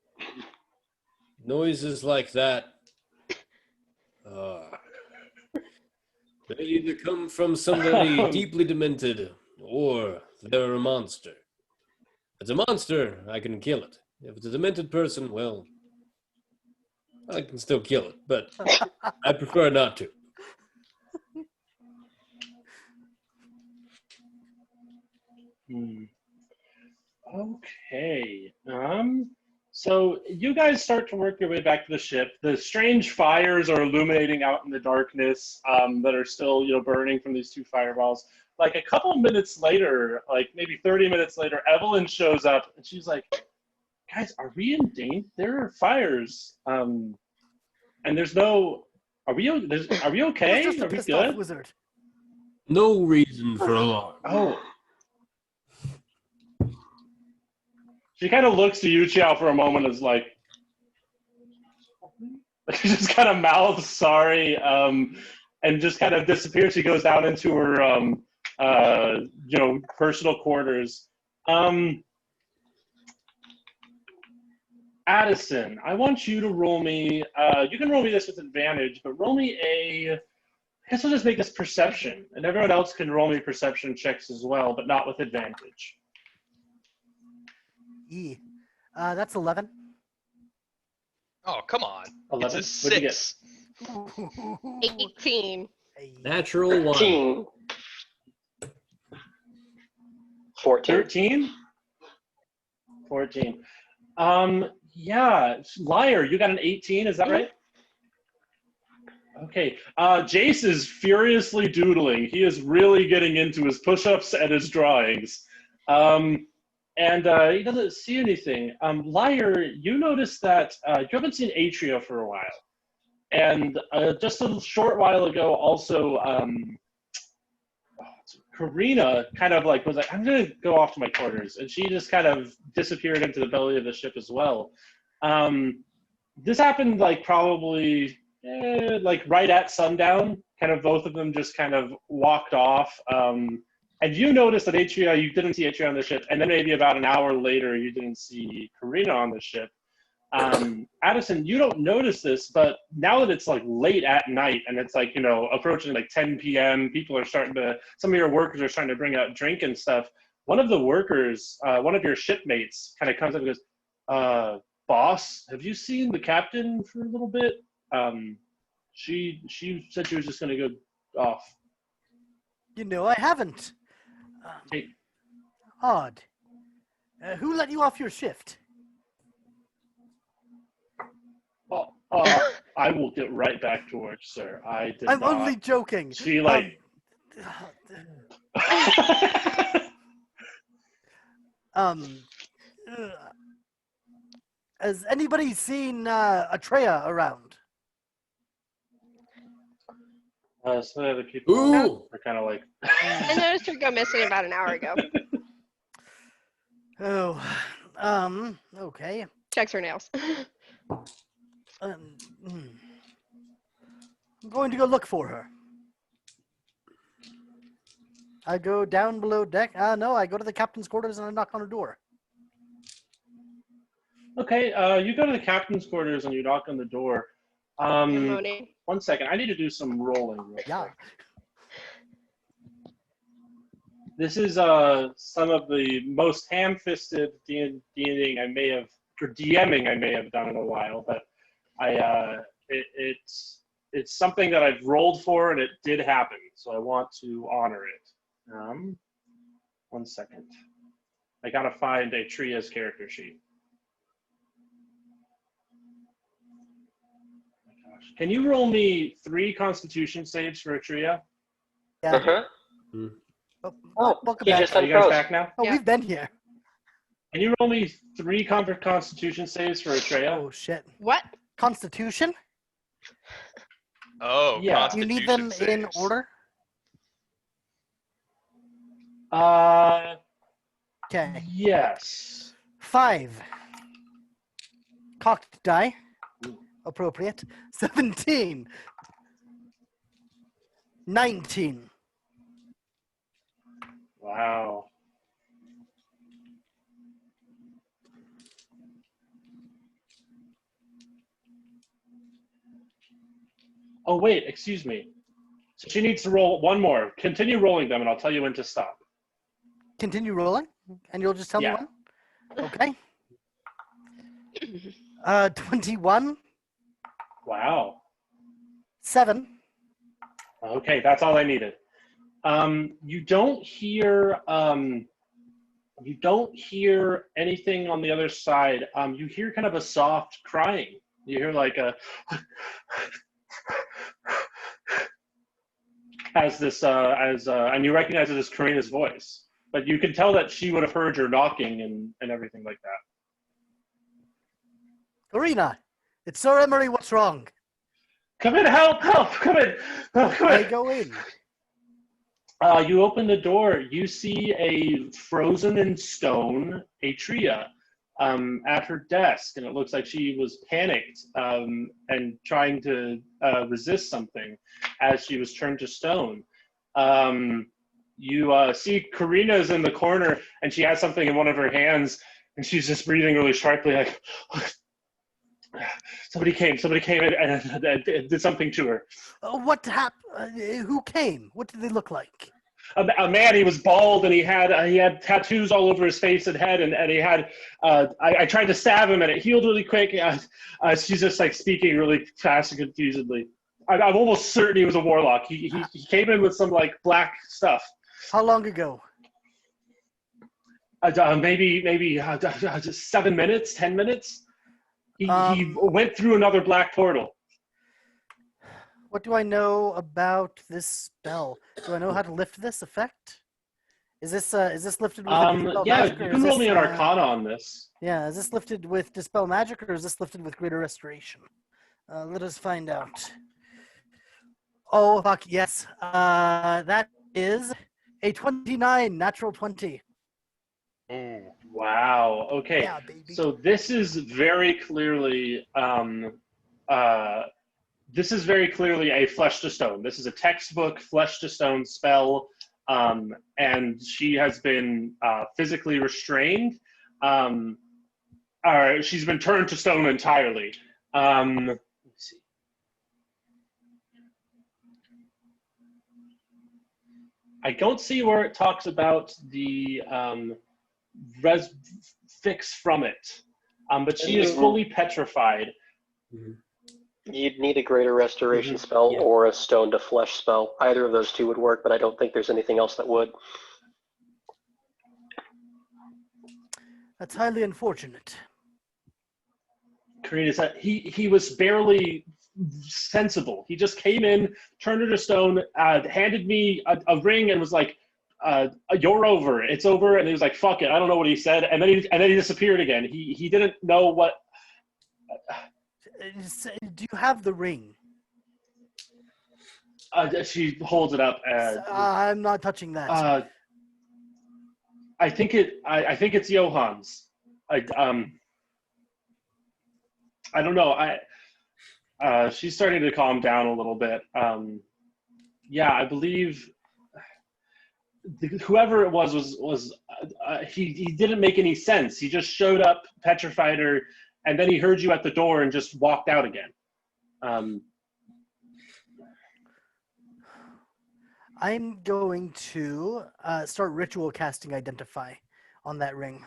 Noises like that, they either come from somebody deeply demented, or they're a monster. If it's a monster, I can kill it. If it's a demented person, well, I can still kill it, but I prefer not to. Okay. So you guys start to work your way back to the ship. The strange fires are illuminating out in the darkness that are still, burning from these two fireballs. Like a couple minutes later, like maybe 30 minutes later, Evelyn shows up and she's like, "Guys, are we in danger? There are fires. And there's no. Are we okay? Just a Are we pissed good?" off wizard. No reason for alarm. Oh. She kind of looks to you, Qiao, for a moment, as like, She just kind of mouths sorry, and just kind of disappears. She goes down into her, personal quarters. Addison, I want you to roll me. You can roll me this with advantage, but roll me a. I guess we'll just make this perception, and everyone else can roll me perception checks as well, but not with advantage. That's 11. Oh, come on. 11? It's a What'd you get? 6. 18. Natural 1. 13. 14. 13? 14. Yeah, Lyre, you got an 18, is that right? Okay. Jace is furiously doodling. He is really getting into his push-ups and his drawings. And he doesn't see anything. Lyre, you notice that you haven't seen Atrea for a while. And just a short while ago, also, Karina kind of was like, I'm going to go off to my quarters. And she just kind of disappeared into the belly of the ship as well. This happened probably right at sundown. Kind of both of them just kind of walked off. And you noticed that Atrea, you didn't see Atrea on the ship, and then maybe about an hour later, you didn't see Karina on the ship. Addison, you don't notice this, but now that it's late at night and it's approaching 10 p.m., people are some of your workers are starting to bring out drink and stuff. One of the workers, one of your shipmates, kind of comes up and goes, "Boss, have you seen the captain for a little bit? She said she was just going to go off." I haven't. Hey. Odd. Who let you off your shift? I will get right back to work, sir. I'm not. Only joking. She has anybody seen Atrea around? Some other people are kind of I noticed her go missing about an hour ago. Okay. Checks her nails. I'm going to go look for her. I go down below deck. No, I go to the captain's quarters and I knock on her door. Okay, you go to the captain's quarters and you knock on the door. One second, I need to do some rolling real quick. This is some of the most ham-fisted DMing I may have done in a while, but it's something that I've rolled for and it did happen, so I want to honor it. One second. I gotta find Atrea's character sheet. Can you roll me 3 Constitution saves for Atrea? Yeah. Uh-huh. Welcome he back. just Are you guys unfroze. back now? Oh, Yeah. we've been here. Can you roll me 3 Constitution saves for Atrea? Oh, shit. What? Constitution? Oh, Yeah. You need Constitution them in saves. order? Okay. Yes. 5. Cocked die. Appropriate. 17. 19. Wow. Oh, wait, excuse me. So she needs to roll one more. Continue rolling them, and I'll tell you when to stop. Continue rolling, and you'll just tell me Yeah. when? Okay. 21. Wow. 7. Okay, that's all I needed. You don't hear anything on the other side. You hear kind of a soft crying. You hear a and you recognize it as Karina's voice, but you can tell that she would have heard your knocking and everything like that. Karina, it's Sir Emory. What's wrong? Come in, help! Come in! Come I in! go in. You open the door. You see a frozen in stone Atrea. at her desk, and it looks like she was panicked and trying to resist something as she was turned to stone. You see Karina's in the corner, and she has something in one of her hands, and she's just breathing really sharply, like, somebody came and did something to her. What happened? Who came? What did they look like? A man. He was bald, and he had tattoos all over his face and head, and he had. I tried to stab him, and it healed really quick. She's just like speaking really fast and confusedly. I'm almost certain he was a warlock. He came in with some like black stuff. How long ago? Maybe just 7 minutes, 10 minutes. He went through another black portal. What do I know about this spell? Do I know how to lift this effect? Is this lifted with Dispel Magic? You can roll me an Arcana on this. Yeah, is this lifted with Dispel Magic, or is this lifted with Greater Restoration? Let us find out. Oh, fuck, yes. That is a 29, natural 20. Ooh. Wow. Okay. Yeah, baby. So this is very clearly a flesh to stone. This is a textbook flesh to stone spell, and she has been physically restrained, or she's been turned to stone entirely. Let's see. I don't see where it talks about the fix from it, but she is fully petrified. Mm-hmm. You'd need a greater restoration spell or a stone to flesh spell. Either of those two would work, but I don't think there's anything else that would. That's highly unfortunate. Karina said he was barely sensible. He just came in, turned her to stone, handed me a ring, and was like, "You're over. It's over." And he was like, "Fuck it." I don't know what he said, and then he disappeared again. He didn't know what. Do you have the ring? She holds it up. I'm not touching that. I think it's Johann's. I don't know. She's starting to calm down a little bit. Yeah, I believe whoever it was he didn't make any sense. He just showed up, petrified her, and then he heard you at the door and just walked out again. I'm going to start ritual casting Identify on that ring.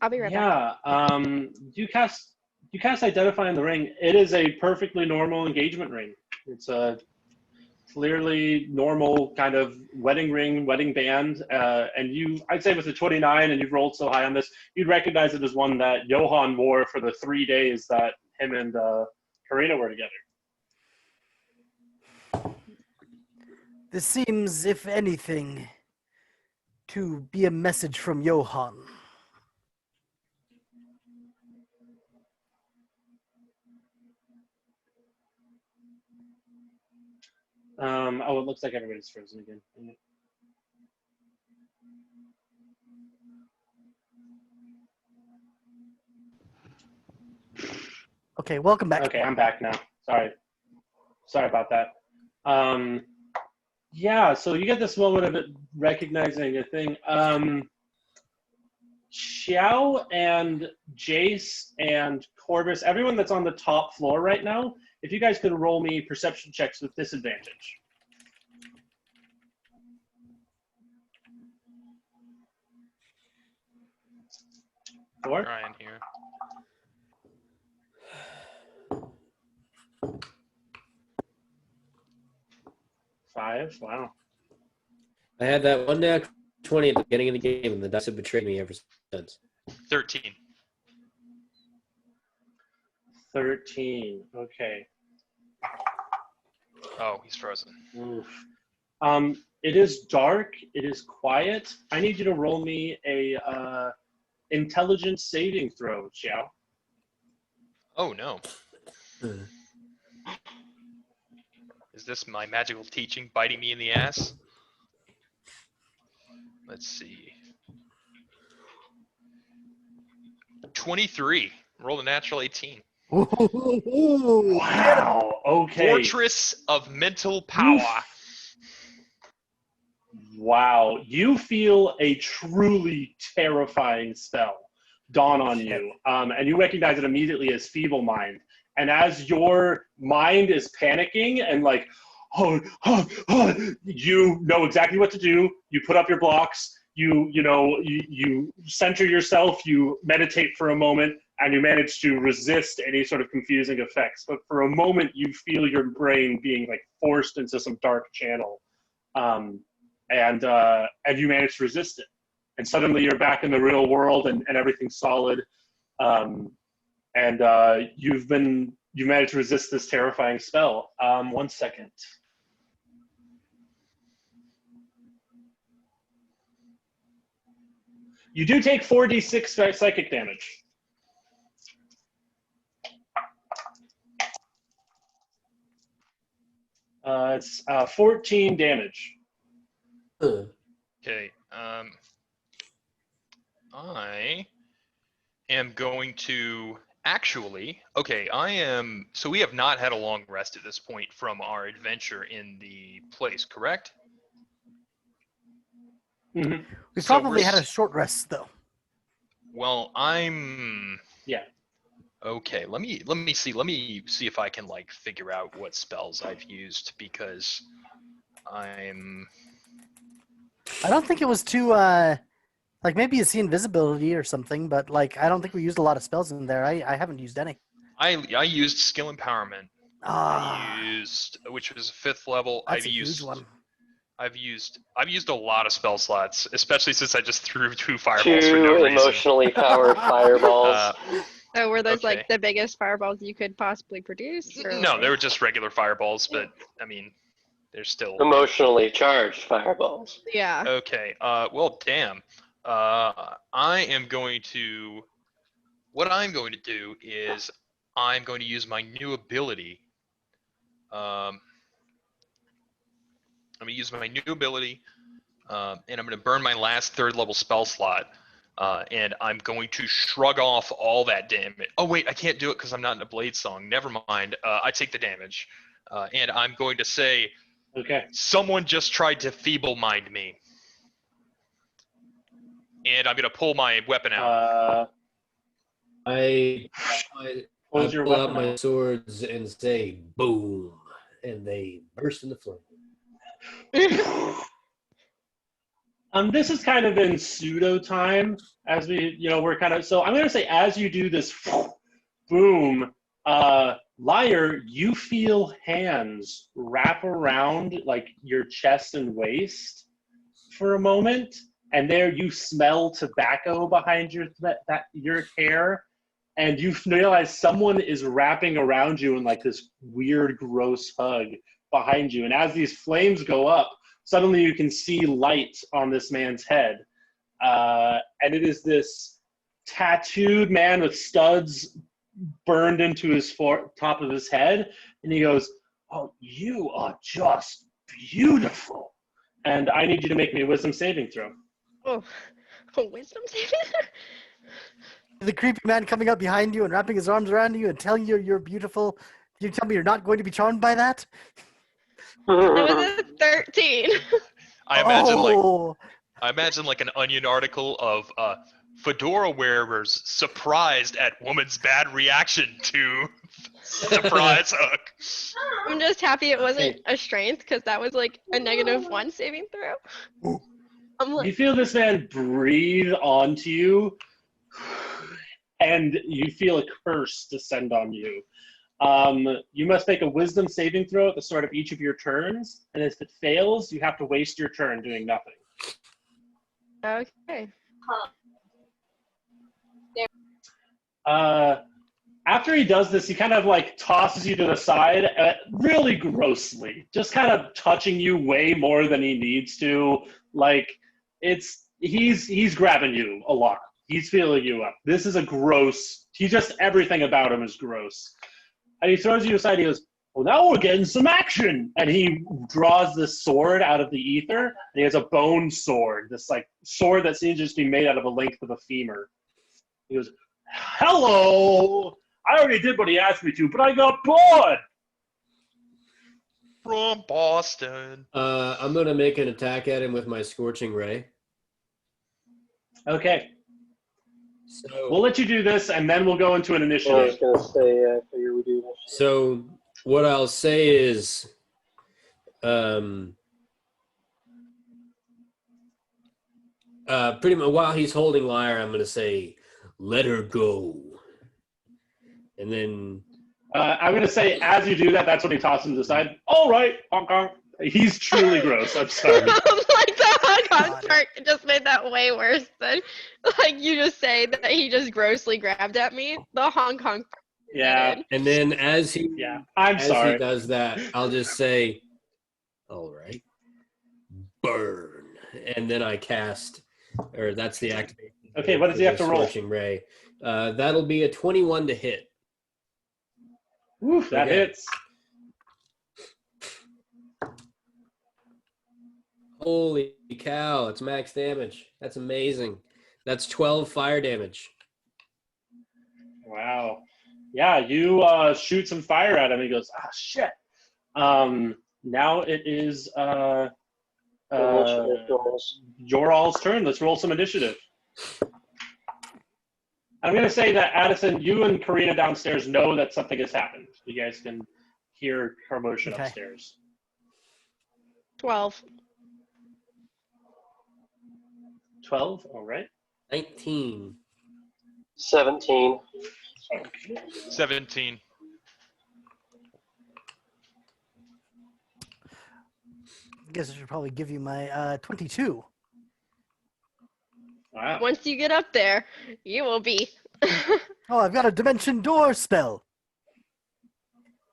I'll be right back. Yeah, you cast Identify on the ring. It is a perfectly normal engagement ring. It's a clearly normal kind of wedding ring, wedding band, and I'd say with the 29, and you've rolled so high on this, you'd recognize it as one that Johann wore for the 3 days that him and Karina were together. This seems, if anything, to be a message from Johann. It looks like everybody's frozen again. Okay, welcome back. Okay, I'm back now. Sorry about that. Yeah, so you get this moment of it recognizing a thing. Qiao and Jace and Corvus, everyone that's on the top floor right now, if you guys could roll me perception checks with disadvantage. Four? Trying here. Five? Wow. I had that one nat 20 at the beginning of the game, and the dice have betrayed me ever since. 13. 13. Okay. Oh, he's frozen. Oof. It is dark. It is quiet. I need you to roll me a intelligence saving throw, Qiao. Oh, no. Is this my magical teaching biting me in the ass? Let's see. 23. Rolled a natural 18. Wow. Okay. Fortress of mental power. Wow. You feel a truly terrifying spell dawn on you, and you recognize it immediately as Feeble Mind. And as your mind is panicking and like, you know exactly what to do. You put up your blocks. You center yourself. You meditate for a moment, and you manage to resist any sort of confusing effects. But for a moment, you feel your brain being like forced into some dark channel, and you manage to resist it. And suddenly, you're back in the real world, and everything's solid. You managed to resist this terrifying spell. 1 second. You do take 4d6 psychic damage. It's 14 damage. Okay. I am going to actually. Okay, So we have not had a long rest at this point from our adventure in the place, correct? Mm-hmm. We probably had a short rest though. Well, Yeah. Okay, let me see if I can like figure out what spells I've used, because I don't think it was too like maybe you see invisibility or something, but like I don't think we used a lot of spells in there. I haven't used any. I used skill empowerment. Ah, I used, which was 5th level. that's a huge one. I've used a lot of spell slots, especially since I just threw 2 fireballs for no 2 reason. emotionally powered fireballs. So were those Okay. like the biggest fireballs you could possibly produce? Or No, they were just regular fireballs, but I mean, they're still Emotionally charged fireballs. Yeah. okay. Well, damn. What I'm going to do is I'm going to use my new ability. I'm going to use my new ability, and I'm going to burn my last 3rd level spell slot, and I'm going to shrug off all that damage. Oh wait, I can't do it because I'm not in a blade song. Never mind. I take the damage, and I'm going to say, Okay. someone just tried to feeble mind me, and I'm going to pull my weapon out. I Pulls your pull out weapon my out. swords and say, boom, and they burst into flame. This is kind of in pseudo time as we're kind of, so I'm going to say as you do this boom, Lyre, you feel hands wrap around like your chest and waist for a moment, and there you smell tobacco behind your hair, and you realize someone is wrapping around you in like this weird, gross hug behind you. And as these flames go up, suddenly you can see light on this man's head. And it is this tattooed man with studs burned into his top of his head. And he goes, "Oh, you are just beautiful." And I need you to make me a wisdom saving throw. Oh, wisdom saving? The creepy man coming up behind you and wrapping his arms around you and telling you you're beautiful. You tell me you're not going to be charmed by that? It was a 13. I imagine like an Onion article of fedora wearers surprised at woman's bad reaction to surprise hook. I'm just happy it wasn't a strength, because that was like a -1 saving throw. I'm You like, feel this man breathe onto you, and you feel a curse descend on you. You must make a wisdom saving throw at the start of each of your turns, and if it fails, you have to waste your turn doing nothing. okay. After he does this, he kind of like tosses you to the side, really grossly, just kind of touching you way more than he needs to. Like he's grabbing you a lot. He's feeling you up. This is a gross. Everything about him is gross. And he throws you aside. He goes, "Well, now we're getting some action." And he draws this sword out of the ether. And he has a bone sword, this like sword that seems to just be made out of a length of a femur. He goes, Hello! I already did what he asked me to, but I got bored! From Boston. I'm gonna make an attack at him with my Scorching Ray. Okay. So We'll let you do this, and then we'll go into an I was initiative. going to say, I figure we do this. So what I'll say is, pretty much while he's holding Lyre, I'm gonna say, "Let her go," and then I'm going to say, as you do that, that's when he tosses him to the side. All right, honk, honk. He's truly gross. I'm sorry. Like the Hong Kong God. part just made that way worse than like you just say that he just grossly grabbed at me. The Hong Kong part. Yeah, and then as he I'm as sorry. he does that, I'll just say, "All right, burn," and then I cast, or that's the activation. Okay, what does he have to roll? Scorching Ray. That'll be a 21 to hit. Oof, that Okay. hits. Holy cow, it's max damage. That's amazing. That's 12 fire damage. Wow. Yeah, you shoot some fire at him. He goes, ah, shit. Now it is Initiative goals. your all's turn. Let's roll some initiative. I'm going to say that, Addison, you and Karina downstairs know that something has happened. You guys can hear commotion Okay. upstairs. 12. 12, all right. 19. 17. Okay. 17. I guess I should probably give you my 22. Wow. Once you get up there, you will be. Oh, I've got a dimension door spell.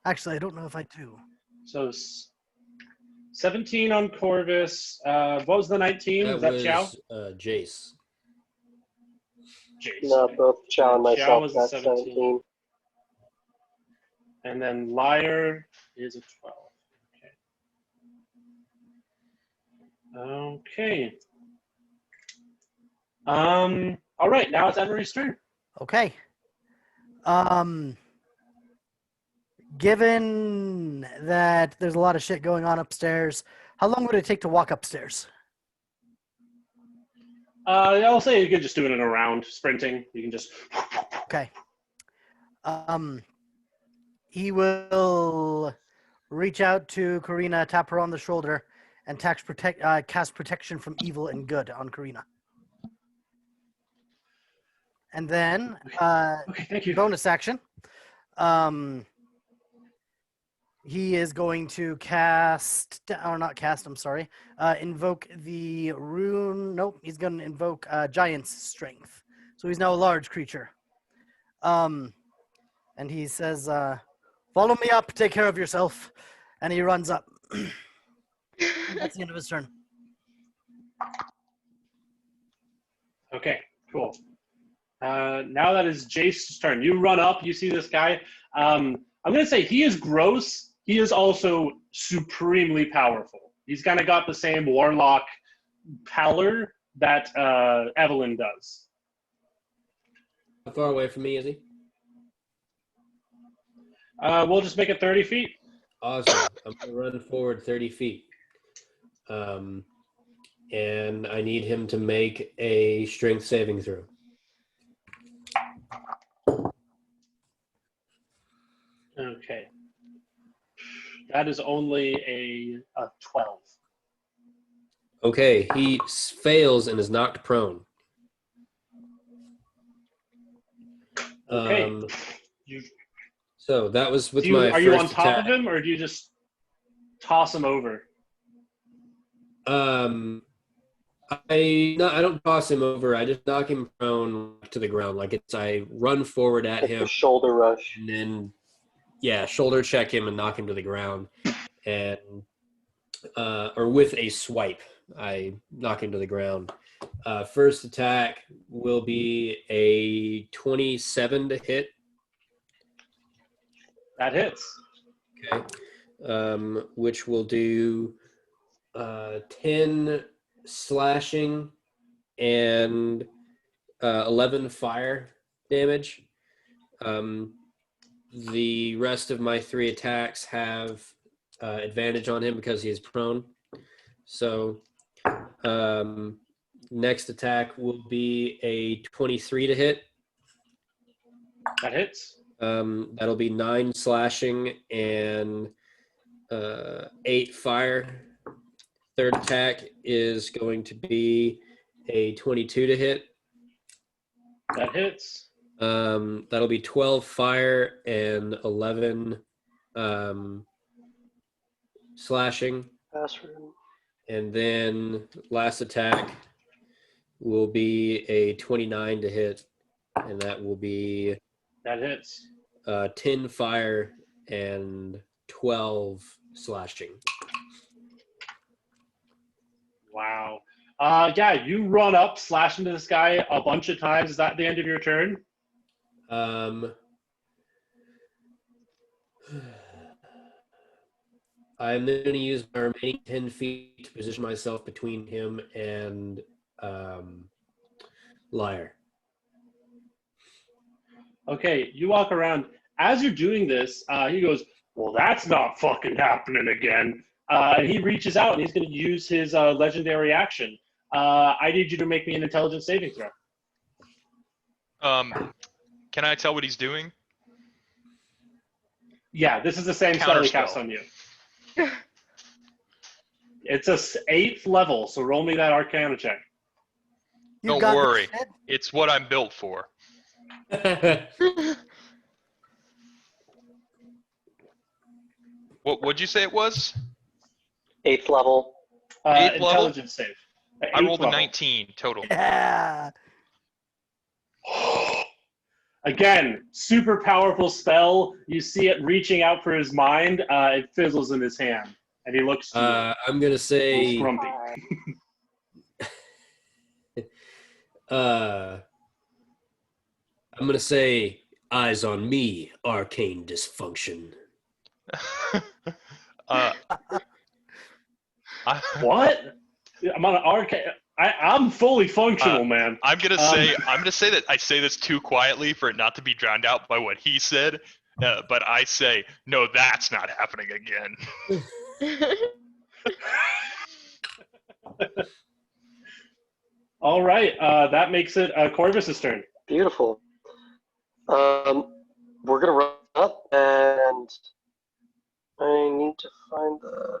Actually, I don't know if I do. So 17 on Corvus. What was the 19? That Was that was Qiao? Jace. Jace. No, both Qiao and Qiao myself was a got 17. 17. And then Lyre is a 12. Okay. All right, now it's Emory's turn. Okay. Given that there's a lot of shit going on upstairs, how long would it take to walk upstairs? I'll say you can just do it in a round, sprinting. You can just. Okay. He will reach out to Karina, tap her on the shoulder, and cast protection from evil and good on Karina. And then, Okay, thank you. bonus action, he is going to invoke the rune. Nope, he's going to invoke Giant's Strength. So he's now a large creature. And he says, follow me up, take care of yourself. And he runs up. That's the end of his turn. Okay, cool. Now that is Jace's turn. You run up, you see this guy. I'm going to say he is gross. He is also supremely powerful. He's kind of got the same warlock pallor that Evelyn does. How far away from me is he? We'll just make it 30 feet. Awesome. I'm going to run forward 30 feet. And I need him to make a strength saving throw. Okay. That is only a 12. Okay, he fails and is knocked prone. Okay. So that was with Do you, my are you on first top attack. of him, or do you just toss him over? I don't toss him over. I just knock him prone to the ground. I run forward at Like him a shoulder rush. and then, shoulder check him and knock him to the ground, and or with a swipe, I knock him to the ground. First attack will be a 27 to hit. That hits. Okay, which will do 10 slashing and 11 fire damage. The rest of my 3 attacks have advantage on him because he is prone. So next attack will be a 23 to hit. That hits. That'll be 9 slashing and 8 fire. Third attack is going to be a 22 to hit. That hits. That'll be 12 fire and 11 slashing. And then last attack will be a 29 to hit, and that will be That hits. 10 fire and 12 slashing. Wow. Yeah, you run up, slash into this guy a bunch of times. Is that the end of your turn? I'm then going to use my remaining 10 feet to position myself between him and Lyre. Okay, you walk around. As you're doing this, he goes, well, that's not fucking happening again. And he reaches out, and he's going to use his legendary action. I need you to make me an intelligence saving throw. Can I tell what he's doing? Yeah, this is the same spell he casts on you. It's a 8th level, so roll me that Arcana check. You Don't got this worry. shit. It's what I'm built for. What'd you say it was? 8th level. 8th level? Intelligence save. I rolled a 8th 19 total. Yeah. level. Again, super powerful spell. You see it reaching out for his mind. It fizzles in his hand, and he looks to you. I'm going to say... He's grumpy. I'm going to say, eyes on me, arcane dysfunction. What? I'm on an arcane. I'm fully functional, man. I'm gonna say that I say this too quietly for it not to be drowned out by what he said. But I say, no, that's not happening again. All right, that makes it Corvus' turn. Beautiful. We're gonna run up, and I need to find the.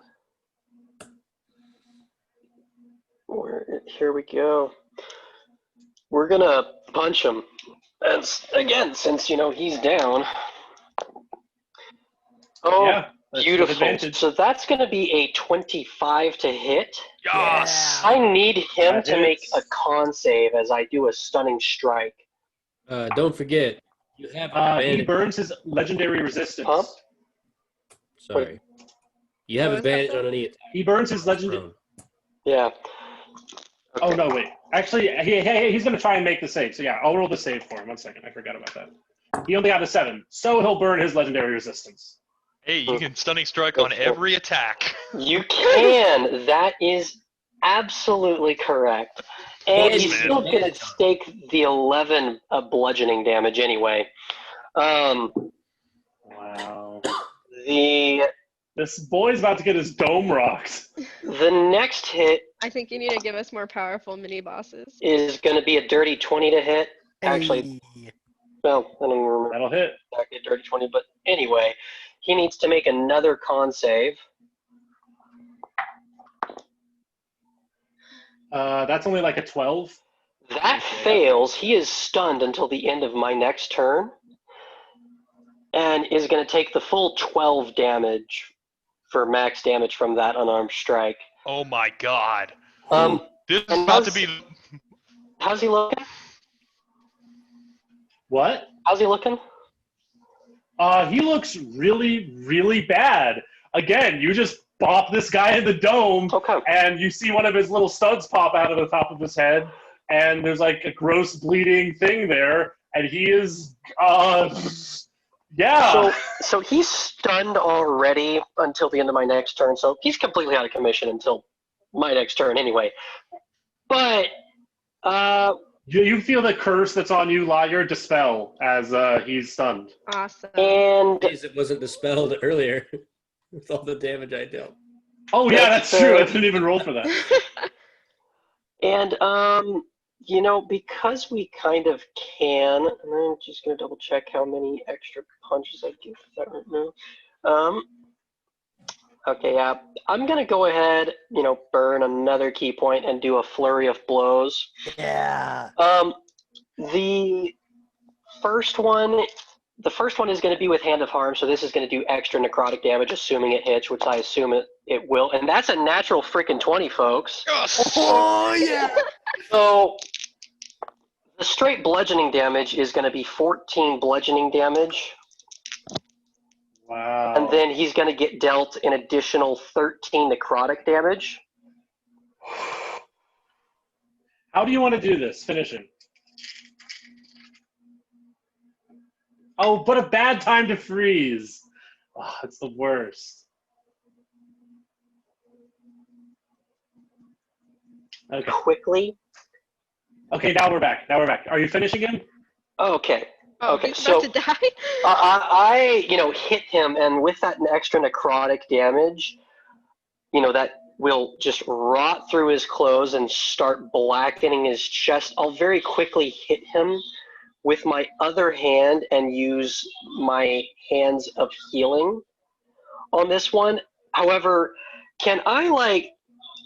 Here we go. We're gonna punch him. And again, since he's down. Oh, Yeah, that's with beautiful. advantage. So that's gonna be a 25 to hit. Yes. I need him That to make hits. a con save as I do a stunning strike. Don't forget, you have He advantage. burns his legendary resistance. Huh? Sorry. You have What was that advantage for? on any attack. He burns his legendary. Yeah. Oh, Okay. no, wait. Actually, he's going to try and make the save. So, yeah, I'll roll the save for him. 1 second. I forgot about that. He only got a 7. So he'll burn his legendary resistance. Hey, you can stunning strike on every attack. You can. That is absolutely correct. And Yes, he's man. still going to stake the 11 bludgeoning damage anyway. Wow. This boy's about to get his dome rocked. The next hit I think you need to give us more powerful mini bosses. is going to be a dirty 20 to hit. Actually, Hey. well, I don't even remember That'll hit. exactly a dirty 20, but anyway, he needs to make another con save. That's only like a 12. That fails. He is stunned until the end of my next turn and is going to take the full 12 damage for max damage from that unarmed strike. Oh my god. This is and about to be. How's he looking? What? How's he looking? He looks really, really bad. Again, you just bop this guy in the dome, Okay. and you see one of his little studs pop out of the top of his head, and there's like a gross bleeding thing there, and he is, yeah. So he's stunned already until the end of my next turn, so he's completely out of commission until my next turn anyway. But You feel the curse that's on you, Lyre, dispel as he's stunned. Awesome. And Jeez, it wasn't dispelled earlier with all the damage I dealt. Oh yeah, that's true. I didn't even roll for that. And because we kind of can, and I'm just gonna double check how many extra punches I give that right now. Okay, yeah, I'm gonna go ahead, burn another key point and do a flurry of blows. Yeah. The first one is going to be with Hand of Harm, so this is going to do extra necrotic damage, assuming it hits, which I assume it will. And that's a natural freaking 20, folks. Yes! Oh yeah. So the straight bludgeoning damage is going to be 14 bludgeoning damage. Wow. And then he's going to get dealt an additional 13 necrotic damage. How do you want to do this? Finish him. Oh, but a bad time to freeze. Oh, it's the worst. Okay. Quickly. Okay, now we're back. Are you finishing him? Okay. Oh, Okay, he's so about to die? I hit him, and with that extra necrotic damage, that will just rot through his clothes and start blackening his chest. I'll very quickly hit him with my other hand and use my hands of healing on this one. However, can I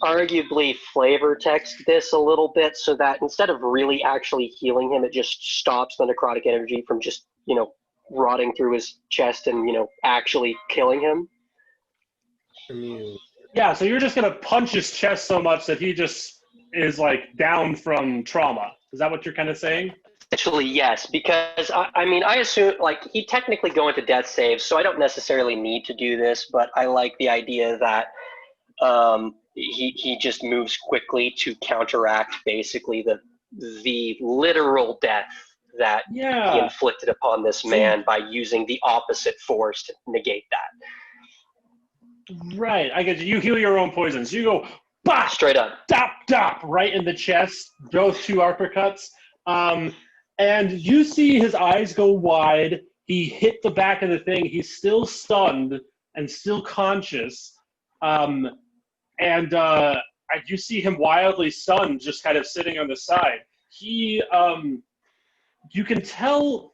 arguably flavor text this a little bit so that instead of really actually healing him, it just stops the necrotic energy from just, rotting through his chest and, actually killing him? Yeah, so you're just going to punch his chest so much that he just is, down from trauma. Is that what you're kind of saying? Essentially, yes, because, I assume, he technically go into death saves, so I don't necessarily need to do this, but I like the idea that he just moves quickly to counteract, basically, the literal death that he inflicted upon this man by using the opposite force to negate that. Right, I get you. You heal your own poisons. You go, bah! Straight up. Dop, dop, right in the chest. Both 2 uppercuts. And you see his eyes go wide. He hit the back of the thing. He's still stunned and still conscious. And you see him wildly stunned, just kind of sitting on the side. He, you can tell,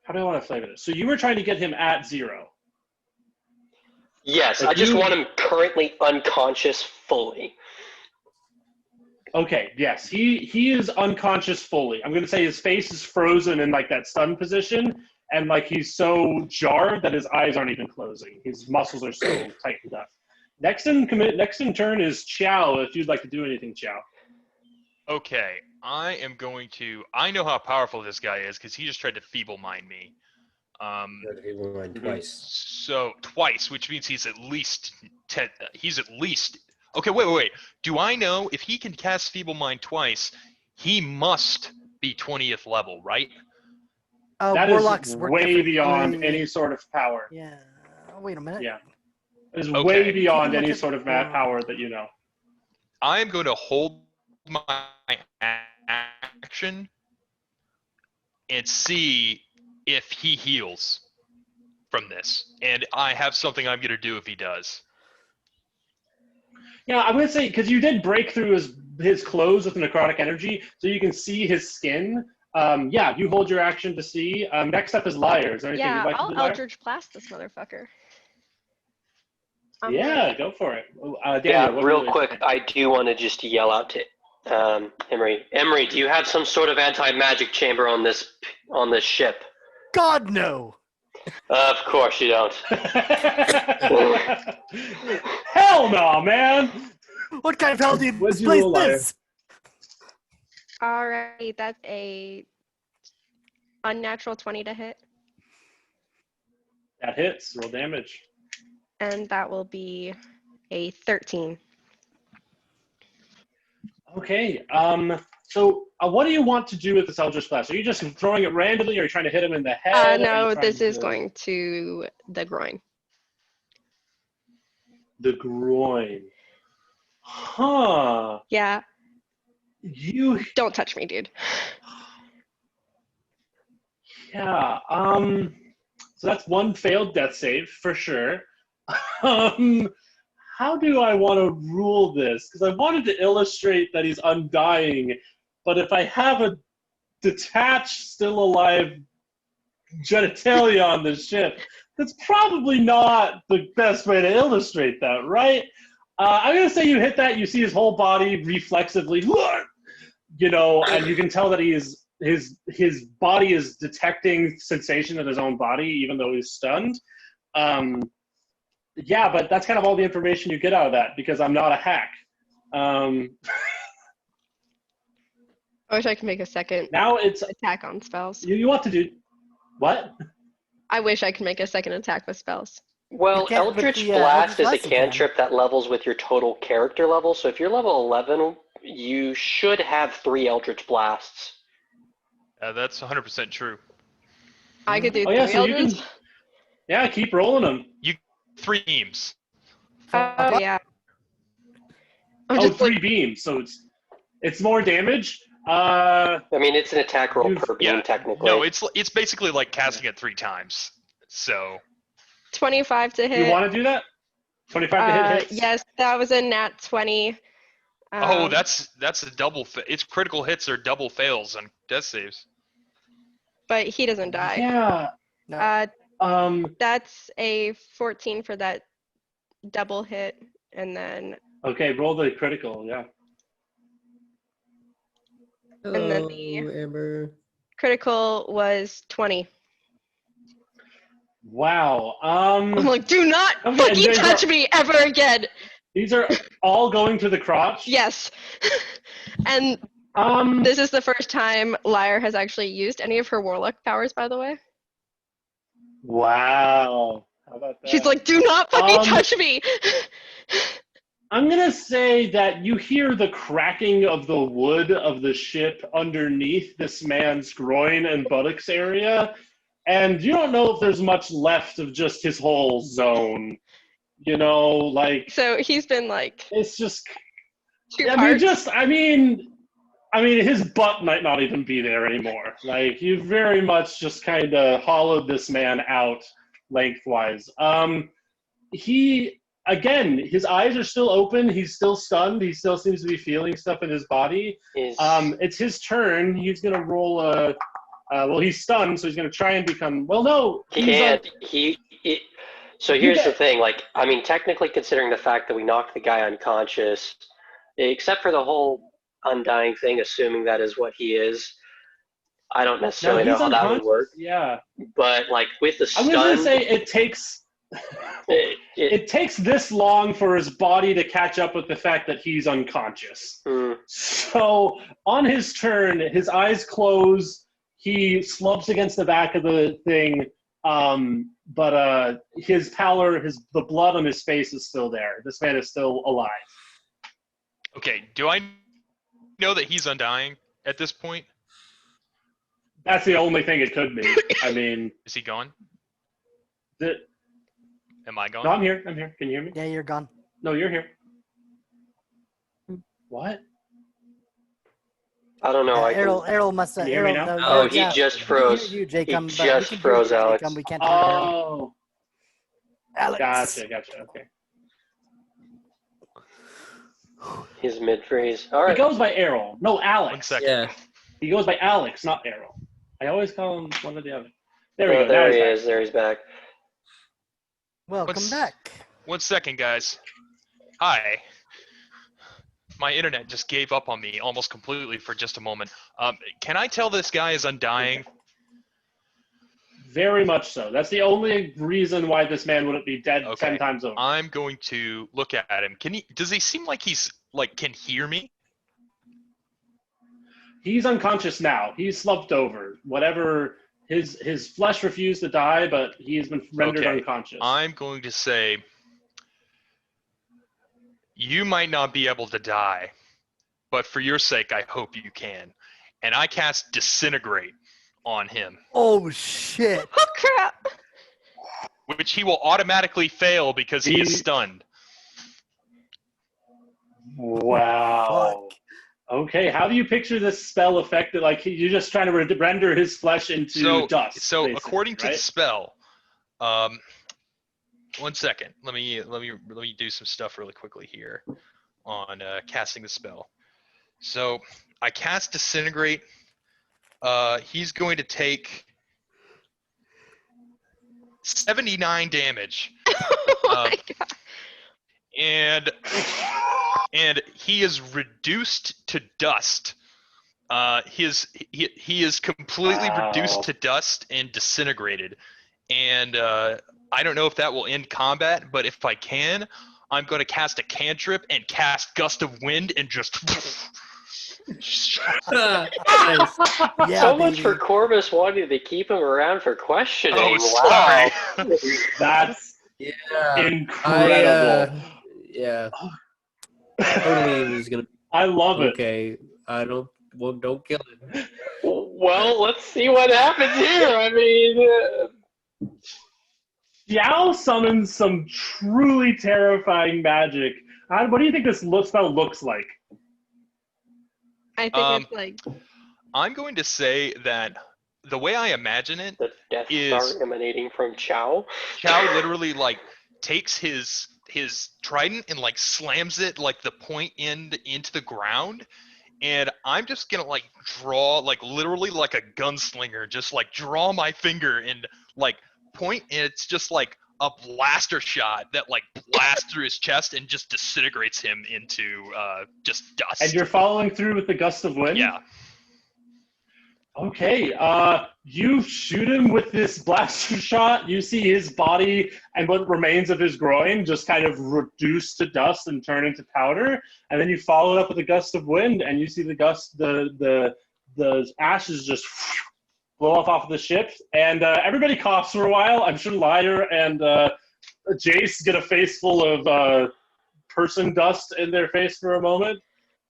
how do I want to flavor this? So you were trying to get him at 0. Yes, I just want him currently unconscious fully. Okay, yes, he is unconscious fully. I'm going to say his face is frozen in that stun position, and he's so jarred that his eyes aren't even closing. His muscles are so tightened up. Next in turn is Qiao. If you'd like to do anything, Qiao. Okay, I know how powerful this guy is because he just tried to feeble mind me. Feeble mind twice. So twice, which means he's at least 10. He's at least. Okay, wait. Do I know if he can cast feeble mind twice, he must be 20th level, right? That Warlocks is work way beyond differently. any sort of power. Yeah. Wait a minute. Yeah. It is Okay. way beyond Look any at sort of the- power that you know. I am going to hold my action and see if he heals from this. And I have something I'm going to do if he does. Yeah, I'm going to say, because you did break through his clothes with necrotic energy, so you can see his skin. Yeah, you hold your action to see. Next up is Lyre. Is there anything Yeah, you'd like to I'll do, Lyre? Eldritch Blast this motherfucker. Yeah, go for it. Daniel, Yeah, what real do you quick, think? I do want to just yell out to Emory. Emory, do you have some sort of anti-magic chamber on this ship? God, no. Of course you don't. Hell no, man! What kind of hell do you What'd you displace roll, Lyre? this? Alright, that's a unnatural 20 to hit. That hits. Roll damage. And that will be a 13. Okay. So what do you want to do with this Eldritch Blast? Are you just throwing it randomly, or are you trying to hit him in the head? Are you No, trying this is to- going to the groin. The groin. Huh. Yeah. You Don't touch me, dude. Yeah. So that's one failed death save for sure. How do I want to rule this? Because I wanted to illustrate that he's undying, but if I have a detached, still alive genitalia on the ship, that's probably not the best way to illustrate that, right? I'm gonna say you hit that. You see his whole body reflexively, and you can tell that his body is detecting sensation in his own body, even though he's stunned. Yeah, but that's kind of all the information you get out of that because I'm not a hack. I wish I could make a second Now it's attack on spells. you want to do what? I wish I could make a second attack with spells. Well, You can't with Eldritch the, Blast is a Eldritch Blast you can. cantrip that levels with your total character level. So if you're level 11, you should have 3 Eldritch Blasts. That's 100% true. I could do Oh yeah, 3 so you Eldritch. can. Yeah, keep rolling them. 3 beams. Oh yeah. I'm Oh, just 3 like, beams, so it's more damage. I mean, it's an attack roll You've- per beam, Yeah. technically. No, it's basically like casting it 3 times. So 25 to hit. You want to do that? 25 to hit hits. Yes, that was a nat 20. that's a double. It's critical hits or double fails on death saves. But he doesn't die. Yeah. No. That's a 14 for that double hit, and then Okay, roll the critical. Yeah. And then Amber. critical was 20. Wow. I'm like, do not Okay, and fucking these touch are- me ever again. These are all going to the crotch. Yes. And this is the first time Lyre has actually used any of her warlock powers, by the way. Wow. How about that? She's like, do not fucking touch me. I'm gonna say that you hear the cracking of the wood of the ship underneath this man's groin and buttocks area, and you don't know if there's much left of just his whole zone. You know, like So he's been like it's just. 2 I parts. mean, his butt might not even be there anymore. Like you very much just kind of hollowed this man out lengthwise. Again, his eyes are still open. He's still stunned. He still seems to be feeling stuff in his body. It's his turn. He's gonna roll a. Well, he's stunned, so he's gonna try and become. Well, no, He can't. So here's the thing. Like, I mean, technically, considering the fact that we knocked the guy unconscious, except for the whole undying thing, assuming that is what he is, I don't necessarily know how that would work. Yeah, but like with the stun, I'm gonna say it takes. It takes this long for his body to catch up with the fact that he's unconscious. So on his turn, his eyes close. He slumps against the back of the thing, but his pallor, the blood on his face is still there. This man is still alive. Okay, do I know that he's undying at this point? That's the only thing it could be. I mean, Is he gone? Am I gone? No, I'm here. Can you hear me? Yeah, you're gone. No, you're here. What? I don't know. Errol must have. Can you hear me Errol, now? Oh, he just froze. You, Jacom, He but we just can hear froze, you, Alex. Jacom, we can't hear Errol. Oh, Alex. gotcha. Okay. He's mid freeze. All He right. goes by Errol. No, One Alex. second. Yeah. He goes by Alex, not Errol. I always call him one or the other. There we Oh, go. Now there he's he back. is. There he's back. Welcome What's- back. 1 second, guys. Hi. My internet just gave up on me almost completely for just a moment. Can I tell this guy is undying? Very much so. That's the only reason why this man wouldn't be dead Okay. 10 times over. I'm going to look at him. Does he seem like he's can hear me? He's unconscious now. He's slumped over. Whatever. His flesh refused to die, but he has been rendered Okay. unconscious. I'm going to say you might not be able to die, but for your sake, I hope you can. And I cast Disintegrate on him, Oh shit! Oh crap! which he will automatically fail because he is stunned. Wow. Okay, how do you picture this spell affected? Like you're just trying to render his flesh into dust. So basically, according to right? the spell, 1 second. Let me do some stuff really quickly here on casting the spell. So I cast Disintegrate. He's going to take 79 damage. Oh my god. And he is reduced to dust. He is completely reduced to dust and disintegrated. And I don't know if that will end combat, but if I can, I'm going to cast a cantrip and cast Gust of Wind and just. Nice. Yeah, So much baby. for Corvus wanting to keep him around for questioning. Oh, Wow. sorry. That's Yeah. incredible. Yeah. Totally was gonna. I love it. Okay. Don't kill it. Well, let's see what happens here. I mean, Qiao summons some truly terrifying magic. What do you think this spell looks like? I think it's like I'm going to say that the way I imagine it, the Death Is- Star emanating from Qiao. Qiao literally like takes his trident and like slams it like the point end into the ground, and I'm just gonna like draw like literally like a gunslinger, just like draw my finger and like point, and it's just like a blaster shot that like blasts through his chest and just disintegrates him into just dust. And you're following through with the Gust of Wind? Yeah. Okay, you shoot him with this blaster shot. You see his body and what remains of his groin just kind of reduce to dust and turn into powder. And then you follow it up with a Gust of Wind, and you see the ashes just blow off of the ship. And everybody coughs for a while. I'm sure Lyre and Jace get a face full of person dust in their face for a moment.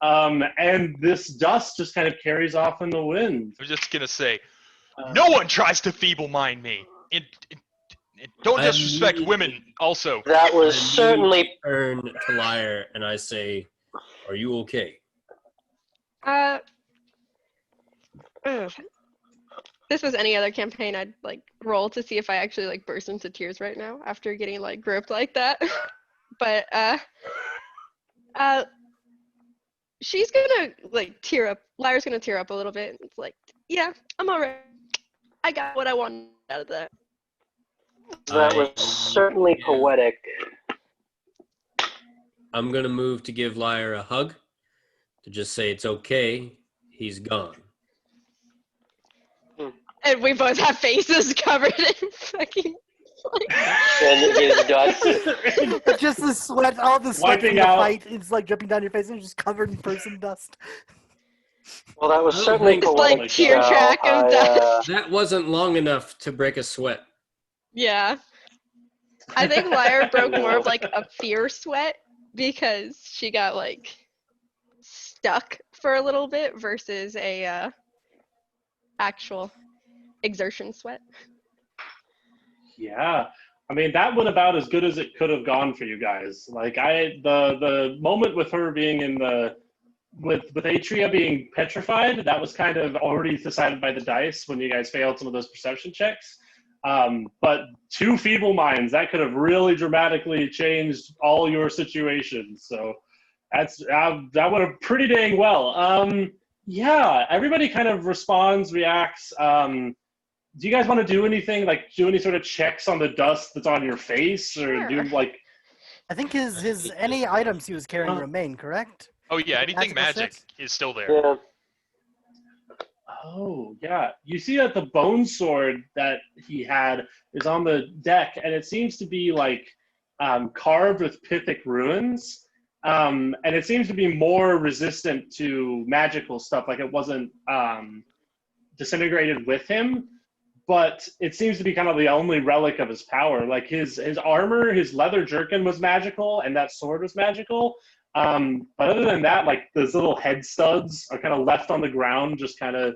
And this dust just kind of carries off in the wind. I'm just gonna say, no one tries to feeble-mind me. And don't disrespect women. Also, That was And certainly. Turn to Lyre and I say, "Are you okay?" ugh. This was any other campaign, I'd like roll to see if I actually like burst into tears right now after getting like groped like that. But she's gonna like tear up. Lyra's gonna tear up a little bit. It's like, yeah, I'm alright. I got what I wanted out of that. That was certainly Yeah. poetic. I'm gonna move to give Lyre a hug, to just say it's okay. He's gone. And we both have faces covered in fucking And his dust. Just the sweat, all the sweat Wiping from the out. fight is like dripping down your face and you're just covered in person dust. Well, that was certainly It's poetic. like tear so track of death. That wasn't long enough to break a sweat. Yeah. I think Lyre broke more of like a fear sweat because she got like stuck for a little bit versus a actual exertion sweat. Yeah, I mean that went about as good as it could have gone for you guys. Like the moment with her being in the with Atrea being petrified, that was kind of already decided by the dice when you guys failed some of those perception checks. But two feeble minds, that could have really dramatically changed all your situations. So that went pretty dang well. Yeah, everybody kind of responds, reacts. Do you guys want to do anything, like do any sort of checks on the dust that's on your face, or do Sure. like? I think his any items he was carrying remain, correct? oh yeah, anything Magical magic six? is still there. Yeah. Oh yeah, you see that the bone sword that he had is on the deck, and it seems to be like carved with Pythic runes, and it seems to be more resistant to magical stuff. Like it wasn't disintegrated with him. But it seems to be kind of the only relic of his power. Like his armor, his leather jerkin was magical, and that sword was magical. But other than that, like those little head studs are kind of left on the ground, just kind of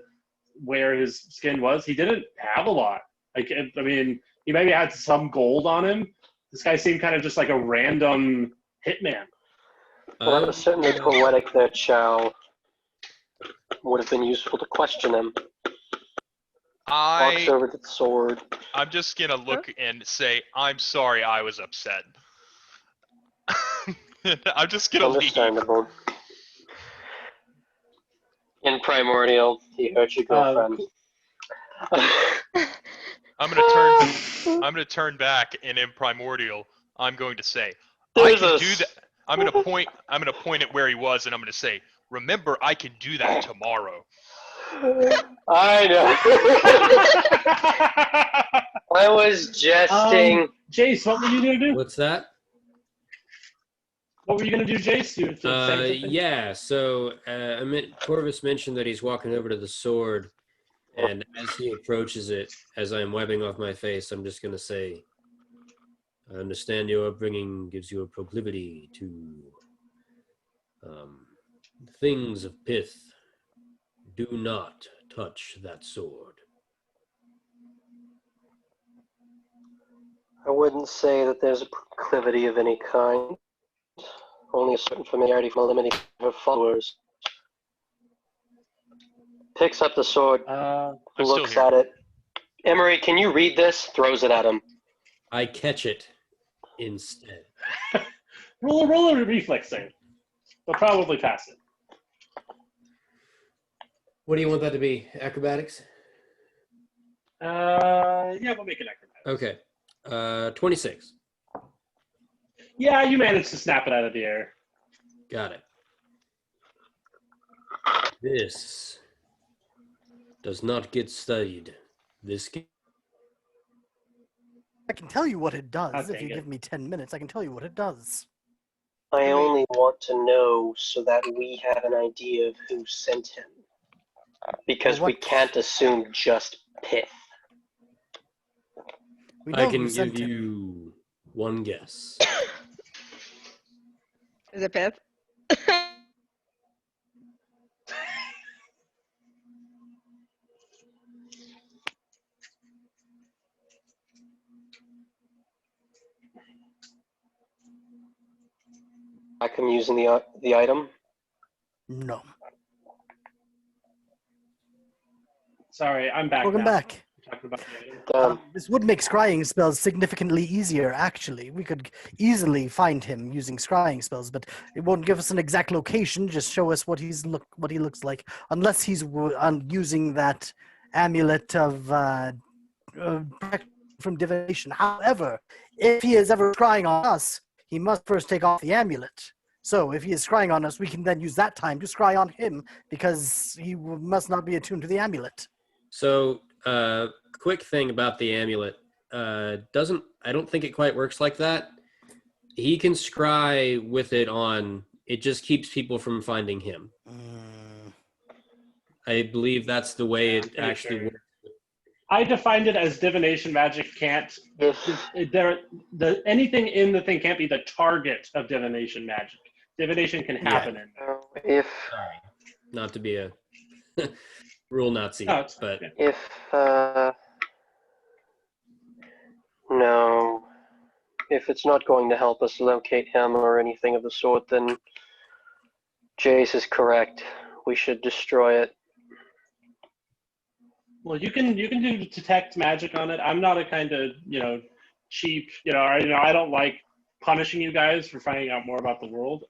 where his skin was. He didn't have a lot. Like I mean, he maybe had some gold on him. This guy seemed kind of just like a random hitman. Well, that was certainly poetic there, Qiao. Would have been useful to question him. Walks over to the sword. I'm just gonna look and say, I'm sorry I was upset. I'm just gonna leave. Understandable. In Primordial, he hurt your girlfriend. I'm gonna turn back, and in Primordial, I'm going to say, I can do that. I'm gonna point at where he was, and I'm gonna say, remember, I can do that tomorrow. I know. I was jesting. Jace, what were you gonna do? What's that? What were you gonna do, Jace? You were saying something? Yeah. So Corvus mentioned that he's walking over to the sword, and as he approaches it, as I'm wiping off my face, I'm just gonna say, I understand your upbringing gives you a proclivity to things of pith. Do not touch that sword. I wouldn't say that there's a proclivity of any kind. Only a certain familiarity from eliminating her followers. Picks up the sword, looks at it. Emory, can you read this? Throws it at him. I catch it instead. Roll a reflex save. They'll probably pass it. What do you want that to be? Acrobatics? Yeah, we'll make it acrobatics. Okay. 26. Yeah, you managed to snap it out of the air. Got it. This does not get studied. This I can tell you what it does. Oh, if you give me 10 minutes, I can tell you what it does. I only want to know so that we have an idea of who sent him. Because we can't assume just pith. I can give you one guess. Is it pith? I'm using the item. No. Sorry, I'm back. Welcome now. back. Talking about the item. This would make scrying spells significantly easier, actually. We could easily find him using scrying spells, but it won't give us an exact location, just show us what he looks like, unless he's using that amulet of protection from divination. However, if he is ever scrying on us, he must first take off the amulet. So if he is scrying on us, we can then use that time to scry on him, because he must not be attuned to the amulet. So, quick thing about the amulet. I don't think it quite works like that. He can scry with it on. It just keeps people from finding him. I believe that's the way it actually works. I defined it as divination magic can't. Anything in the thing can't be the target of divination magic. Divination can happen in. If not to be a rule Nazi, but if no, if it's not going to help us locate him or anything of the sort, then Jace is correct. We should destroy it. Well, you can do detect magic on it. I'm not a kind of cheap I don't like punishing you guys for finding out more about the world.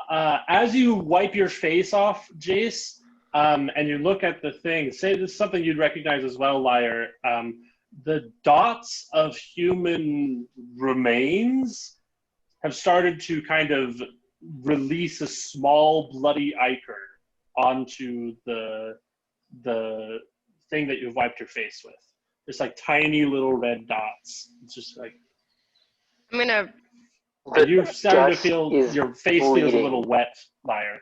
As you wipe your face off, Jace, and you look at the thing, say this is something you'd recognize as well, Lyre. The dots of human remains have started to kind of release a small bloody ichor onto the thing that you've wiped your face with. Just like tiny little red dots. It's just like you're starting to feel your face feels a little wet, Lyre.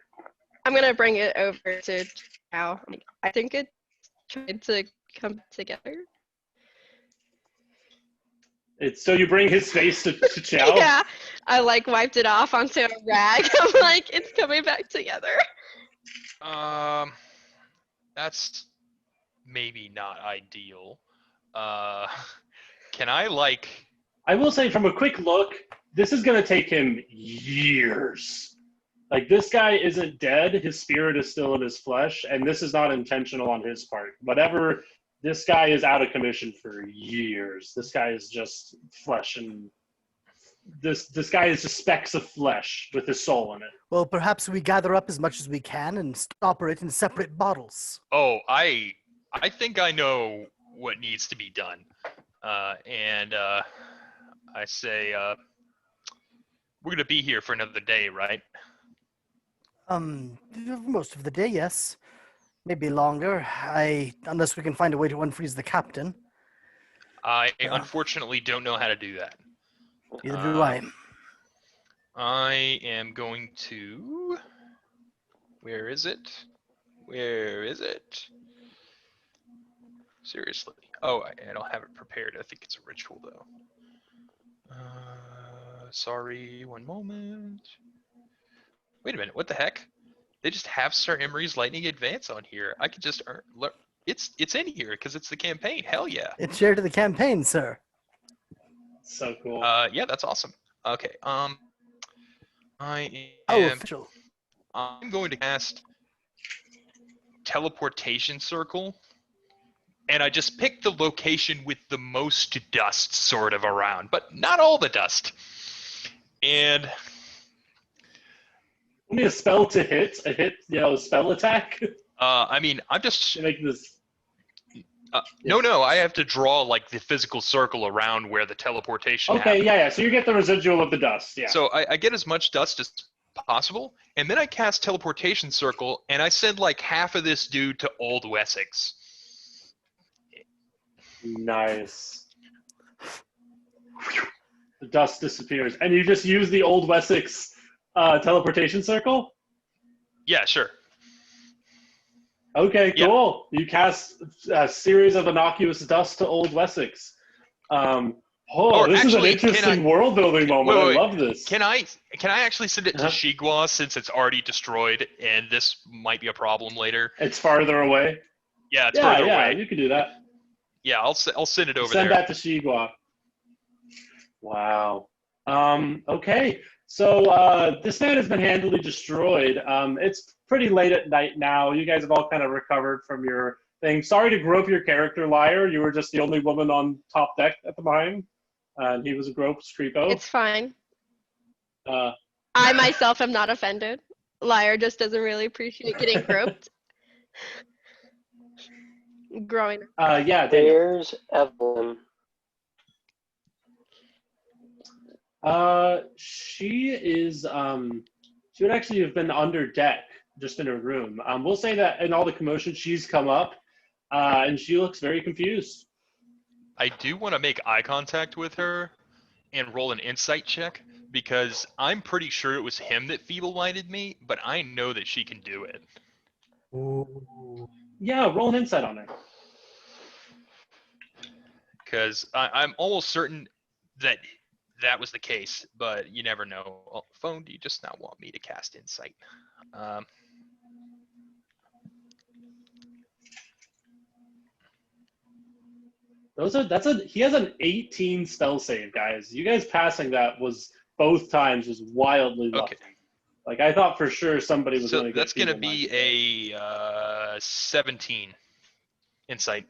I'm gonna bring it over to Qiao. I think it's trying to come together. So you bring his face to Qiao? Yeah, I wiped it off onto a rag. I'm like, it's coming back together. That's maybe not ideal. Can I I will say from a quick look, this is going to take him years. Like, this guy isn't dead. His spirit is still in his flesh, and this is not intentional on his part. Whatever, this guy is out of commission for years. This guy is just flesh, and this guy is just specks of flesh with his soul in it. Well, perhaps we gather up as much as we can and stopper it in separate bottles. Oh, I think I know what needs to be done. I say, we're going to be here for another day, right? Most of the day, yes. Maybe longer. Unless we can find a way to unfreeze the captain. I unfortunately don't know how to do that. Neither do I. I am going to... Where is it? Where is it? Seriously. Oh, I don't have it prepared. I think it's a ritual, though. Sorry, one moment. Wait a minute, what the heck? They just have Sir Emory's Lightning Advance on here. I could just earn... It's in here, because it's the campaign. Hell yeah. It's shared to the campaign, sir. So cool. Yeah, that's awesome. Okay, Official. I'm going to cast Teleportation Circle, and I just picked the location with the most dust sort of around, but not all the dust. And Only a spell to hit, spell attack. I mean, I'm just Make this. no. I have to draw like the physical circle around where the teleportation. Okay, happened. yeah. So you get the residual of the dust. Yeah. So I get as much dust as possible, and then I cast Teleportation Circle, and I send like half of this dude to Old Wessex. Nice. The dust disappears, and you just use the Old Wessex teleportation circle? Yeah, sure. Okay, Yeah. cool. You cast a series of innocuous dust to Old Wessex. Or this is an actually, interesting world building moment. Wait. I love this. Can I actually send it to Uh-huh. Shigwa since it's already destroyed, and this might be a problem later? It's farther away. Yeah, it's further away. You can do that. Yeah, I'll send it over Send there. that to Shigwa. Wow. Okay. So this man has been handily destroyed. It's pretty late at night now. You guys have all kind of recovered from your thing. Sorry to grope your character, Lyre. You were just the only woman on top deck at the time. And he was a gross creepo. It's fine. Uh, I myself am not offended. Lyre just doesn't really appreciate getting groped. Growing. yeah, Daniel. Where's Evelyn? She is, she would actually have been under deck, just in her room. We'll say that in all the commotion, she's come up, and she looks very confused. I do want to make eye contact with her and roll an insight check, because I'm pretty sure it was him that feeble-minded me, but I know that she can do it. Ooh. Yeah, roll an insight on her. Because I'm almost certain that that was the case, but you never know. Oh, phone, do you just not want me to cast insight? He has an 18 spell save, guys. You guys passing that was both times was wildly lucky. Okay. Like, I thought for sure somebody was So going to get that's going to be feeble-minded. a 17 insight.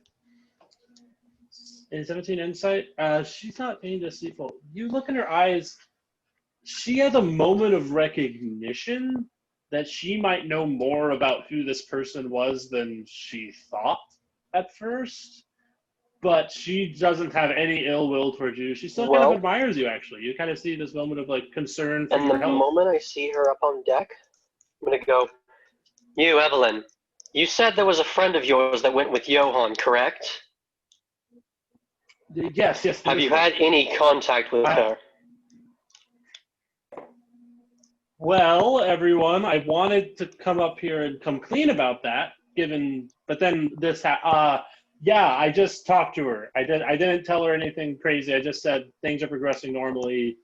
In 17 insight, she's not being deceitful. You look in her eyes, she has a moment of recognition that she might know more about who this person was than she thought at first. But she doesn't have any ill will towards you. She still kind of admires you, actually. You kind of see this moment of, like, concern for And your the health. moment I see her up on deck, I'm going to go, you, Evelyn, you said there was a friend of yours that went with Johan, correct? Yes. Have you had any contact with her? Well, everyone, I wanted to come up here and come clean about that, but then this yeah, I just talked to her. I didn't tell her anything crazy. I just said things are progressing normally.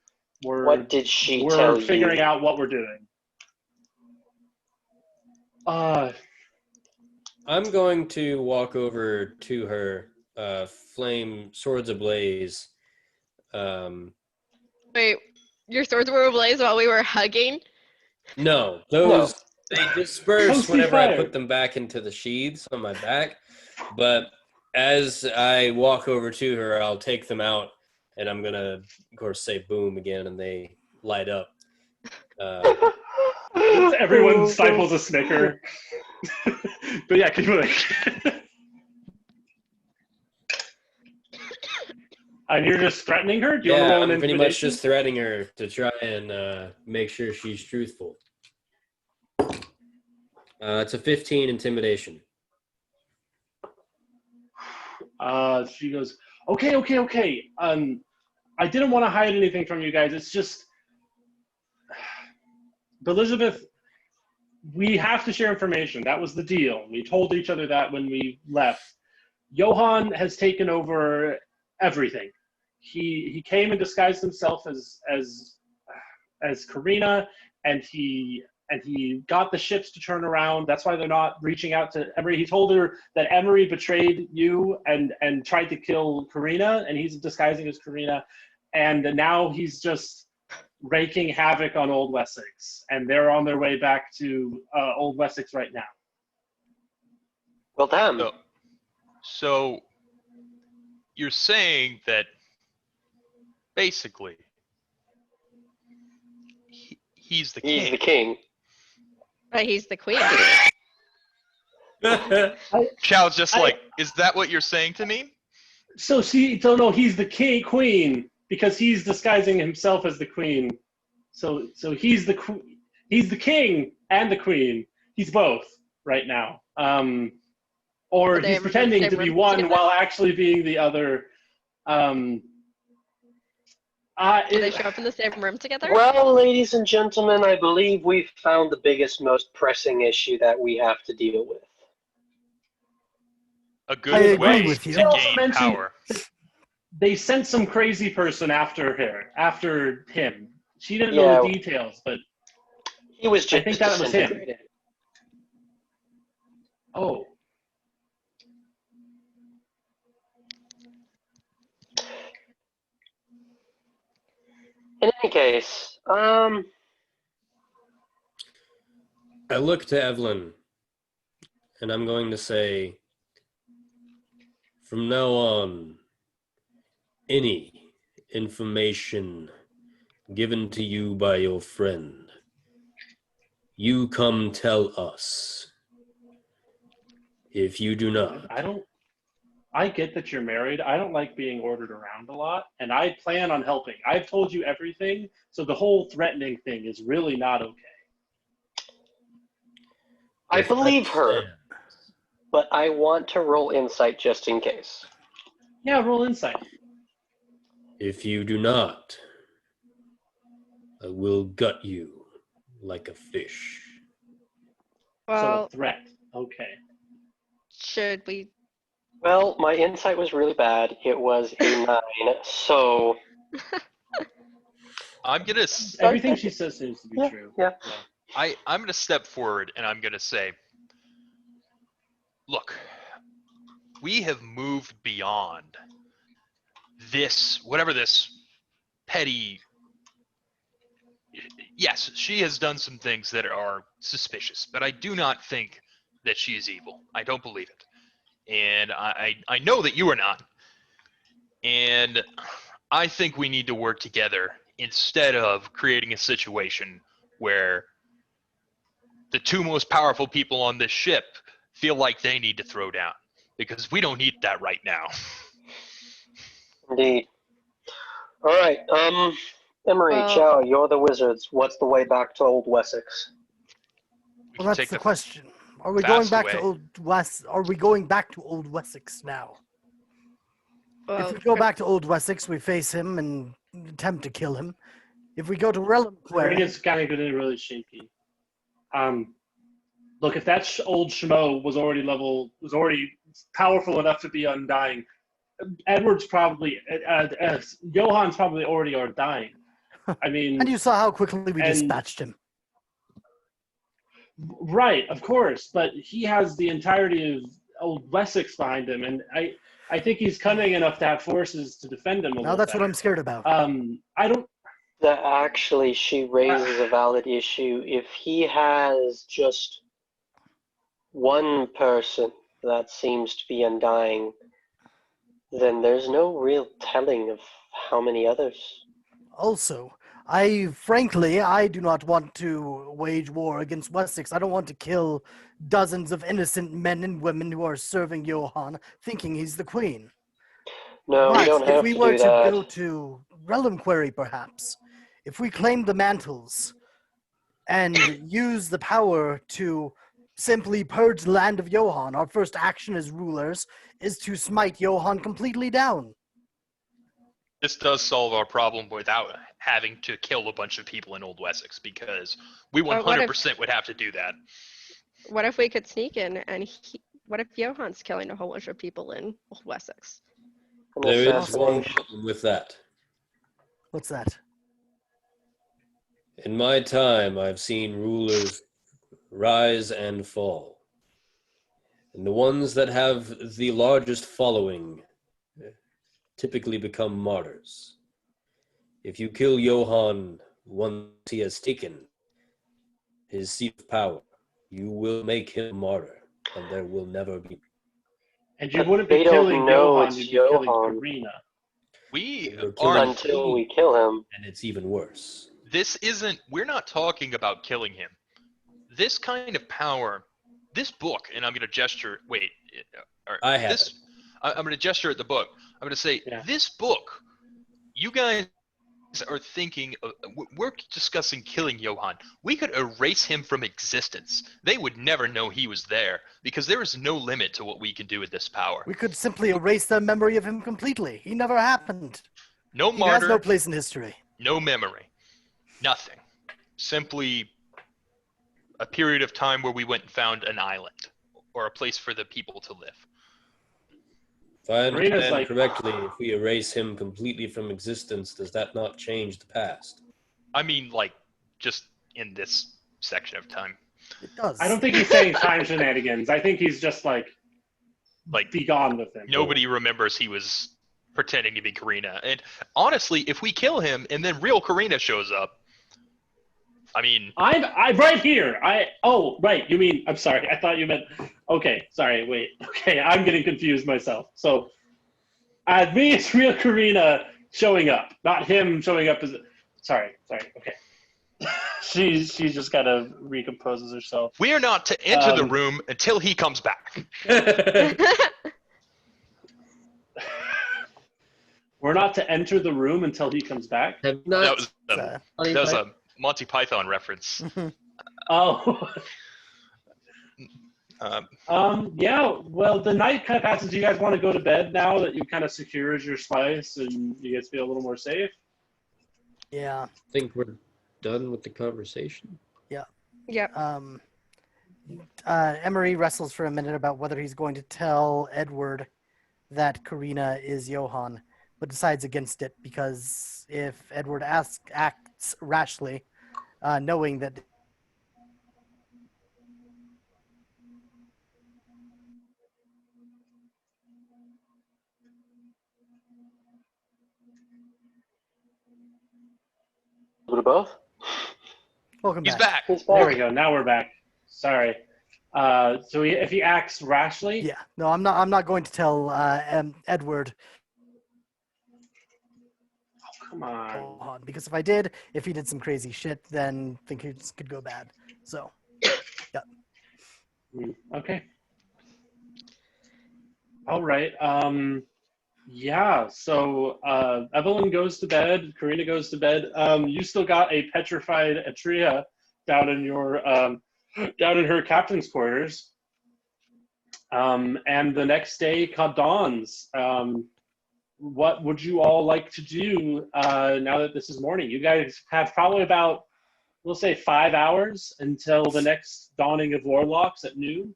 What did she tell We're you? figuring out what we're doing. I'm going to walk over to her, flame swords ablaze. Wait, your swords were ablaze while we were hugging? No, those they disperse Toasty whenever I fire. put them back into the sheaths on my back. But as I walk over to her, I'll take them out, and I'm gonna, of course, say "boom" again, and they light up. Everyone stifles a snicker. But yeah, keep moving. And you're just threatening her? Do you want to roll an I'm pretty much intimidation? just threatening her to try and make sure she's truthful. It's a 15 intimidation. She goes, okay. I didn't want to hide anything from you guys. It's just, Elizabeth, we have to share information. That was the deal. We told each other that when we left. Johann has taken over everything. He came and disguised himself as Karina, and he got the ships to turn around. That's why they're not reaching out to Emory. He told her that Emory betrayed you and tried to kill Karina, and he's disguising as Karina. And now he's just raking havoc on Old Wessex, and they're on their way back to Old Wessex right now. Well, damn. So you're saying that basically he's the king. He's the king. But he's the queen. Qiao's just like, is that what you're saying to me? So no, he's the queen, because he's disguising himself as the queen. So he's the king and the queen. He's both right now. Or he's pretending to be one while actually being the other. Do they show up in the same room together? Well, ladies and gentlemen, I believe we've found the biggest, most pressing issue that we have to deal with. A good way with to you. gain power. They sent some crazy person after him. She didn't know the details, but he was just I think that was him. disintegrated. Oh. In any case, I look to Evelyn, and I'm going to say, from now on, any information given to you by your friend, you come tell us. If you do not, I get that you're married. I don't like being ordered around a lot, and I plan on helping. I've told you everything, so the whole threatening thing is really not okay. I believe her, but I want to roll insight just in case. Yeah, roll insight. If you do not, I will gut you like a fish. Well, So threat. Okay. should we? Well, my insight was really bad. It was a 9, so... I'm gonna. Everything she says seems to be true. Yeah. I'm gonna step forward and I'm gonna say, look, we have moved beyond this, whatever this petty. Yes, she has done some things that are suspicious, but I do not think that she is evil. I don't believe it. And I know that you are not. And I think we need to work together instead of creating a situation where the two most powerful people on this ship feel like they need to throw down. Because we don't need that right now. Indeed. All right, Emory, Qiao, you're the wizards. What's the way back to Old Wessex? Well, that's the question. Are we going back to Old West? Are we going back to Old Wessex now? Well, if we go back to Old Wessex, we face him and attempt to kill him. If we go to Relinquare, It's kind of getting really shaky. Look, if that old schmo was already powerful enough to be undying, Edward's probably, Johann's probably already are dying. I mean, and you saw how quickly we dispatched him. Right, of course, but he has the entirety of Old Wessex behind him, and I think he's cunning enough to have forces to defend him. Now that's what I'm scared about. That actually she raises a valid issue. If he has just one person that seems to be undying, then there's no real telling of how many others. Also, frankly, I do not want to wage war against Wessex. I don't want to kill dozens of innocent men and women who are serving Johann, thinking he's the queen. No, we But don't if have we to were do to that. go to Reliquary, perhaps, if we claim the mantles and use the power to simply purge the land of Johann, our first action as rulers is to smite Johann completely down. This does solve our problem without having to kill a bunch of people in Old Wessex, because we But what if- 100% would have to do that. What if we could sneak in and what if Johann's killing a whole bunch of people in Old Wessex? An There is one assassination. problem with that. What's that? In my time, I've seen rulers rise and fall. And the ones that have the largest following typically become martyrs. If you kill Johann once he has taken his seat of power, you will make him a martyr, and there will never be. And you But wouldn't be they don't killing know Johann, it's you'd be killing Johann. Karina. We We're killing aren't. Until we kill him. And it's even worse. We're not talking about killing him. This kind of power, this book, and I'm going to gesture, I have this, I'm going to gesture at the book. I'm going to say, Yeah. this book, you guys are thinking, we're discussing killing Johann. We could erase him from existence. They would never know he was there, because there is no limit to what we can do with this power. We could simply erase the memory of him completely. He never happened. No He martyr, has no place in history. no memory, nothing. Simply a period of time where we went and found an island or a place for the people to live. If I Karina's understand like- correctly, if we erase him completely from existence, does that not change the past? I mean, like, just in this section of time. It does. I don't think he's saying time shenanigans. I think he's just like be gone with him. Nobody remembers he was pretending to be Karina. And honestly, if we kill him and then real Karina shows up, I mean, I'm right here. Right. You mean, I'm sorry. I thought you meant, okay, sorry, wait. Okay, I'm getting confused myself. So, me, it's real Karina showing up, not him showing up as, sorry, okay. she just kind of recomposes herself. we are not to enter the room until he comes back. We're not to enter the room until he comes back? Have you not That was a Monty Python reference. Oh. Yeah, well, the night kind of passes. Do you guys want to go to bed now that you kind of secured your spice and you guys feel a little more safe? Yeah. think we're done with the conversation? Yep. Emory wrestles for a minute about whether he's going to tell Edward that Karina is Johann, but decides against it because if Edward acts rashly, knowing that What both? welcome He's back. back. He's There back. we go. Now we're back. Sorry. So if he acts rashly, Yeah, no, I'm not going to tell Edward come on. Johann, because if he did some crazy shit, then things could go bad. So, Okay. All right. Yeah. So Evelyn goes to bed. Karina goes to bed. You still got a petrified Atrea down in your down in her captain's quarters. And the next day dawns. What would you all like to do now that this is morning? You guys have probably about, we'll say, 5 hours until the next dawning of warlocks at noon.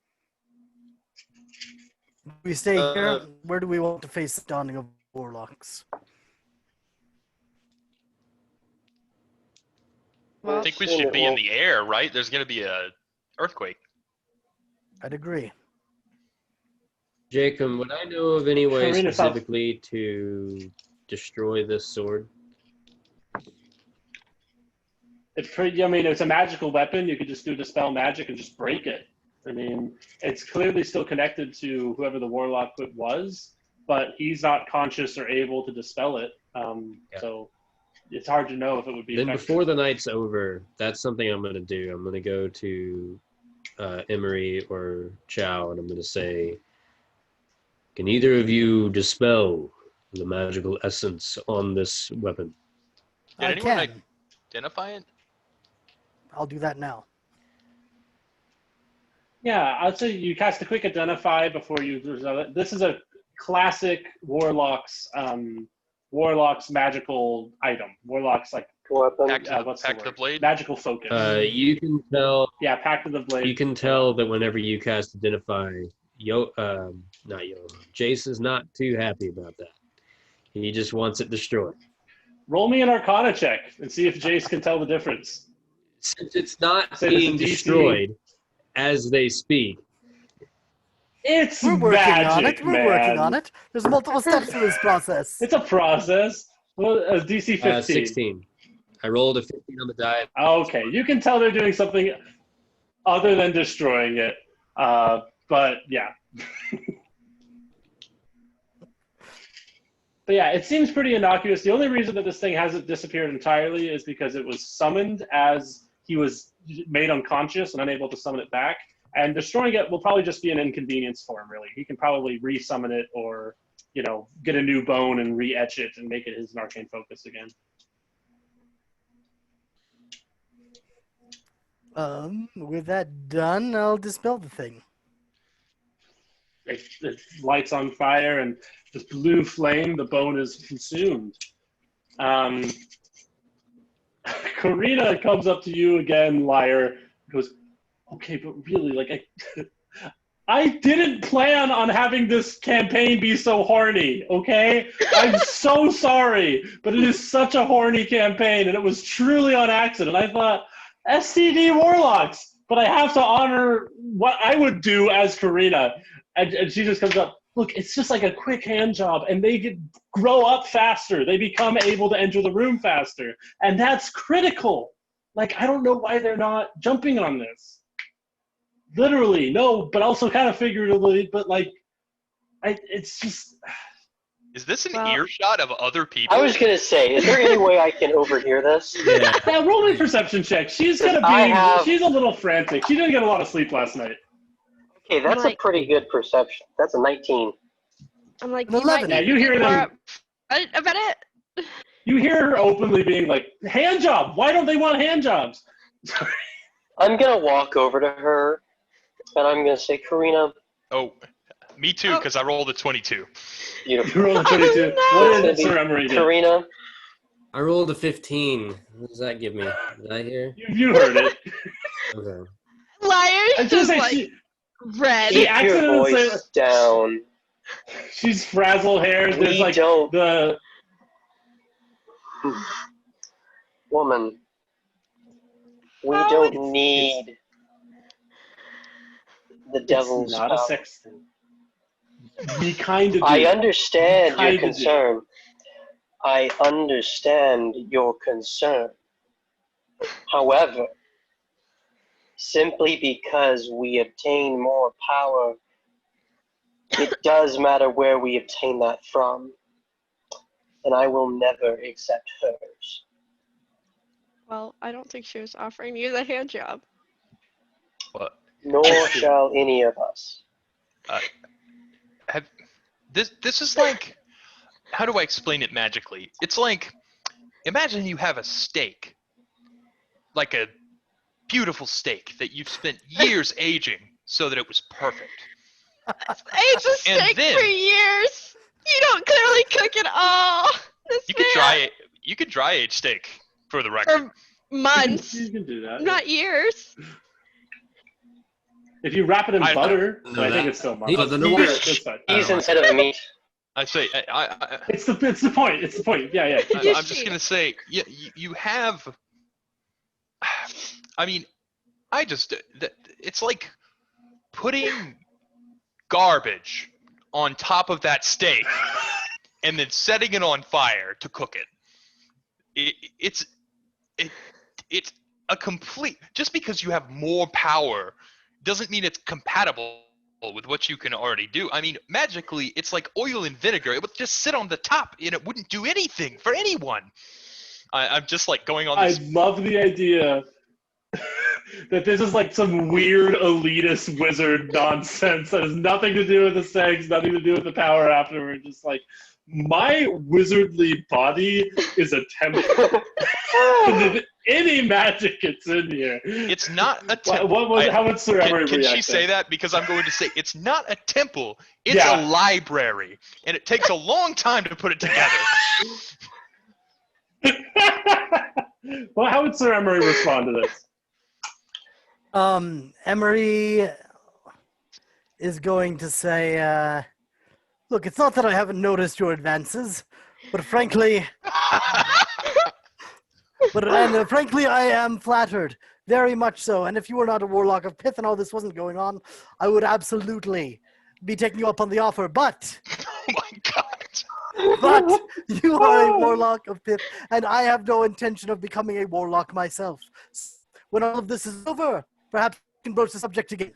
we stay here. Where do we want to face the dawning of warlocks? Well, I think we should be in the air, right? There's going to be a earthquake. I'd agree. Jacom, would I know of any way Karina, specifically to destroy this sword? it's a magical weapon. You could just do Dispel Magic and just break it. I mean, it's clearly still connected to whoever the Warlock was, but he's not conscious or able to dispel it. So it's hard to know if it would be Then effective. before the night's over, that's something I'm going to do. I'm going to go to Emory or Qiao, and I'm going to say, can either of you dispel the magical essence on this weapon? Did I anyone can. identify it? I'll do that now. Yeah, I'd say you cast a quick Identify before you resolve it. This is a classic Warlock's magical item. Warlock's Weapon. what's Pact the the word? Blade? Magical focus. You can tell. Yeah, Pact of the Blade. You can tell that whenever you cast Identify, Jace is not too happy about that. He just wants it destroyed. Roll me an Arcana check and see if Jace can tell the difference. Since it's not Say it's a being DC. destroyed as they speak, It's We're working magic, on it. We're man. working on it. There's multiple steps to this process. It's a process. Well, DC 15. 16. I rolled a 15 on the die. Okay, you can tell they're doing something other than destroying it. But yeah. But yeah, it seems pretty innocuous. The only reason that this thing hasn't disappeared entirely is because it was summoned as he was made unconscious and unable to summon it back. And destroying it will probably just be an inconvenience for him, really. He can probably re-summon it or, get a new bone and re-etch it and make it his arcane focus again. With that done, I'll dispel the thing. It lights on fire, and this blue flame, the bone is consumed. Karina comes up to you again, Lyre, goes, okay, but really, I didn't plan on having this campaign be so horny, okay? I'm so sorry, but it is such a horny campaign, and it was truly on accident. I thought, STD Warlocks, but I have to honor what I would do as Karina. And she just comes up, look, it's just like a quick hand job, and they grow up faster. They become able to enter the room faster, and that's critical. I don't know why they're not jumping on this. Literally, no, but also kind of figuratively, but it's just... Is this an earshot of other people? I was going to say, is there any way I can overhear this? Yeah. Yeah, roll me perception check. She's a little frantic. She didn't get a lot of sleep last night. Okay, that's a pretty good perception. That's a 19. I'm like, An 11. Yeah, you hear them. About it. You hear her openly being like, hand job! Why don't they want hand jobs? I'm going to walk over to her, and I'm going to say, Karina. Oh, me too, because I rolled a 22. Beautiful. You rolled a 22. No. What did Sir Emory do? Karina. I rolled a 15. What does that give me? Did I hear? You heard it. Okay. Lyre's just red. She Keep your voice down. She's frazzled hair. There's the... Woman. We don't need the devil's It's not power. a sex thing. We kind of do. I understand your Kinda do. concern. I understand your concern. However, simply because we obtain more power, it does matter where we obtain that from. And I will never accept hers. Well, I don't think she was offering you the hand job. What? Nor shall any of us. This is like, how do I explain it magically? It's like, imagine you have a steak, like a beautiful steak that you've spent years aging so that it was perfect. Aged a And steak then- for years. You don't clearly cook it all. You could dry age steak, for the record. For months, You can do that. not years. If you wrap it in I- butter, No, but I think that- it's still Yeah, months. the normal- That's fine. Cheese instead of meat. I say, It's the point. It's the point. Yeah. I'm just gonna say, you have. I mean, it's like putting garbage on top of that steak and then setting it on fire to cook it. just because you have more power doesn't mean it's compatible with what you can already do. I mean, magically, it's like oil and vinegar. It would just sit on the top, and it wouldn't do anything for anyone. I'm just like going on this. I love the idea that this is like some weird elitist wizard nonsense that has nothing to do with the sex, nothing to do with the power afterward. Just like, my wizardly body is a temple. Any magic gets in here. It's not a temple. How would Sir Emory Can react she say that? Because I'm going to say it's not a temple. It's Yeah. a library, and it takes a long time to put it together. Well, how would Sir Emory respond to this? Emory is going to say, look, it's not that I haven't noticed your advances, but frankly, frankly, I am flattered, very much so. And if you were not a warlock of Pith and all this wasn't going on, I would absolutely be taking you up on the offer. But, Oh my god. but you are a warlock of Pith, and I have no intention of becoming a warlock myself. When all of this is over, perhaps we can broach the subject again.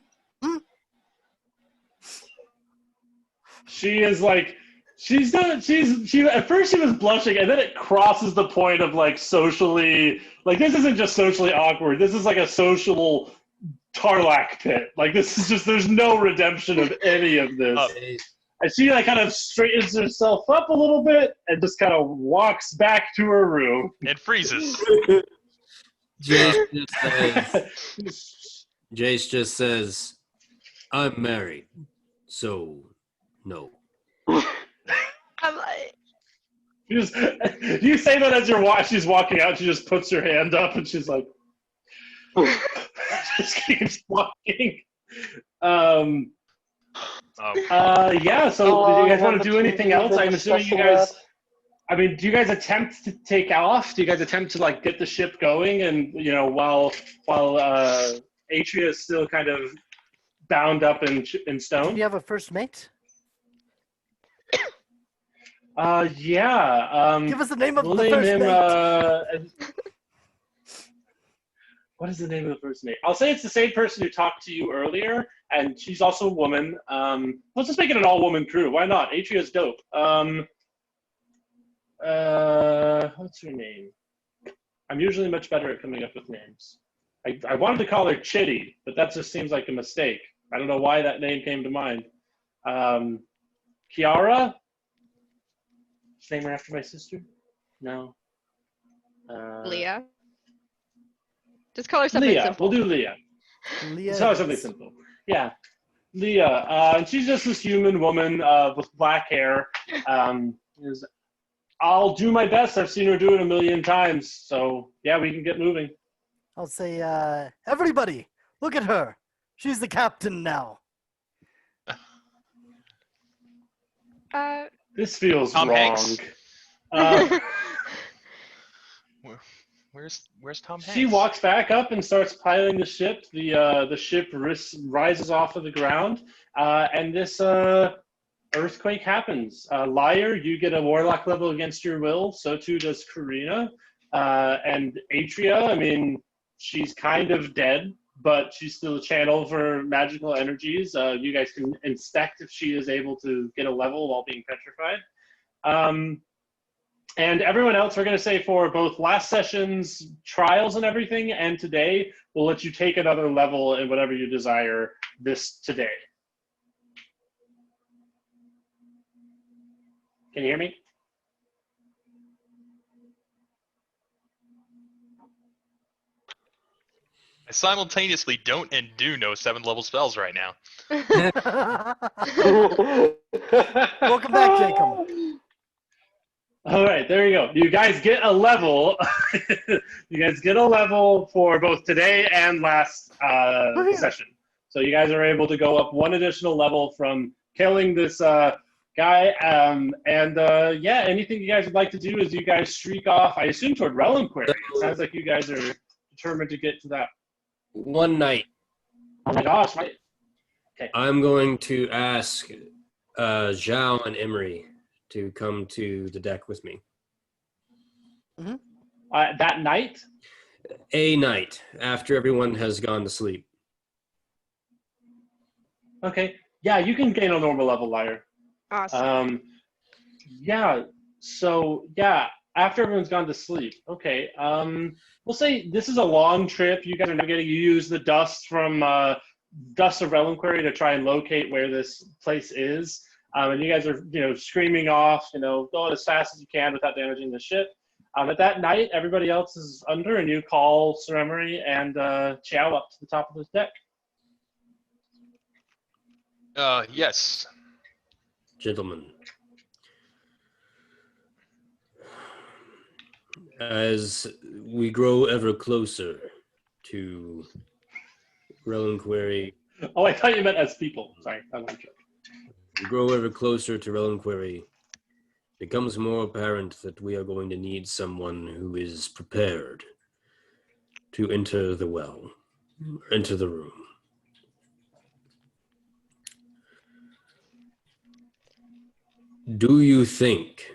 She is like, she at first she was blushing, and then it crosses the point of like socially, like this isn't just socially awkward, this is like a social Tarlac pit. Like this is just, there's no redemption of any of this. And she like kind of straightens herself up a little bit and just kind of walks back to her room. It freezes. Jace just says, I'm married, so no. I'm like, You say that as she's walking out, she just puts her hand up and she's like, just keeps walking. Yeah, so do you guys want to do anything else? I'm assuming you guys, I mean, do you guys attempt to take off? Do you guys attempt to like get the ship going? And, you know, while Atrea is still kind of bound up in stone? Do you have a first mate? Yeah. Give us the name of we'll the name first him, mate. what is the name of the first mate? I'll say it's the same person who talked to you earlier, and she's also a woman. Let's just make it an all-woman crew. Why not? Atrea's dope. What's her name? I'm usually much better at coming up with names. I wanted to call her Chitty, but that just seems like a mistake. I don't know why that name came to mind. Kiara? Just name her after my sister? No. Leah. Just call her something Leah. simple. We'll do Leah. Leah. Tell her something simple. Yeah. Leah. And she's just this human woman with black hair. I'll do my best. I've seen her do it a million times. So, yeah, we can get moving. I'll say, everybody, look at her. She's the captain now. This feels Tom wrong. Hanks. Where's Tom Hanks? She walks back up and starts piloting the ship. The ship rises off of the ground, and this earthquake happens. Lyre, you get a warlock level against your will. So too does Karina. And Atrea, I mean, she's kind of dead, but she's still a channel for magical energies. You guys can inspect if she is able to get a level while being petrified. And everyone else, we're going to say for both last session's trials and everything, and today, we'll let you take another level in whatever you desire today. Can you hear me? I simultaneously don't and do know 7-level spells right now. Welcome back, Jacom. All right, there you go. You guys get a level. You guys get a level for both today and last session. So you guys are able to go up one additional level from killing this guy. Yeah, anything you guys would like to do is you guys streak off, I assume, toward Reliquary. It sounds like you guys are determined to get to that. One night, Oh my gosh, right. I'm going to ask Qiao and Emory to come to the deck with me. That night? A night after everyone has gone to sleep. Okay. Yeah, you can gain a normal level, Lyre. Awesome. Yeah. So yeah, after everyone's gone to sleep. Okay. We'll say this is a long trip. You guys are navigating. You use the dust from Dust of Reliquary to try and locate where this place is. And you guys are, screaming off, going as fast as you can without damaging the ship. At that night, everybody else is under, and you call Sir Emory and Qiao up to the top of the deck. Yes. Gentlemen, as we grow ever closer to Reliquary. Oh, I thought you meant as people. Sorry, I'm not sure. We grow ever closer to Reliquary. It becomes more apparent that we are going to need someone who is prepared to enter the well, enter the room. Do you think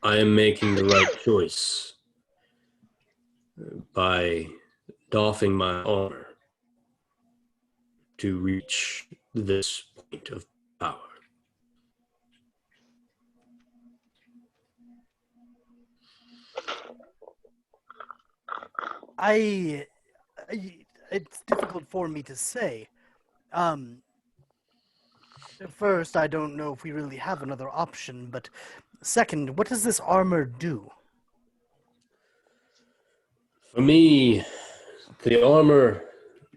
I am making the right choice by doffing my armor to reach this point of power? It's difficult for me to say. First, I don't know if we really have another option, but second, what does this armor do? For me, the armor,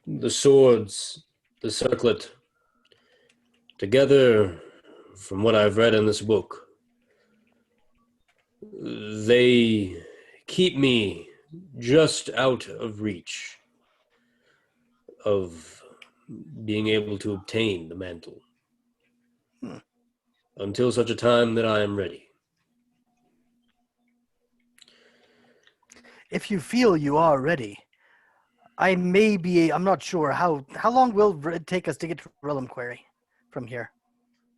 the swords, the circlet, together, from what I've read in this book, they keep me just out of reach of being able to obtain the mantle. Until such a time that I am ready. If you feel you are ready, I'm not sure. How long will it take us to get to Reliquary from here?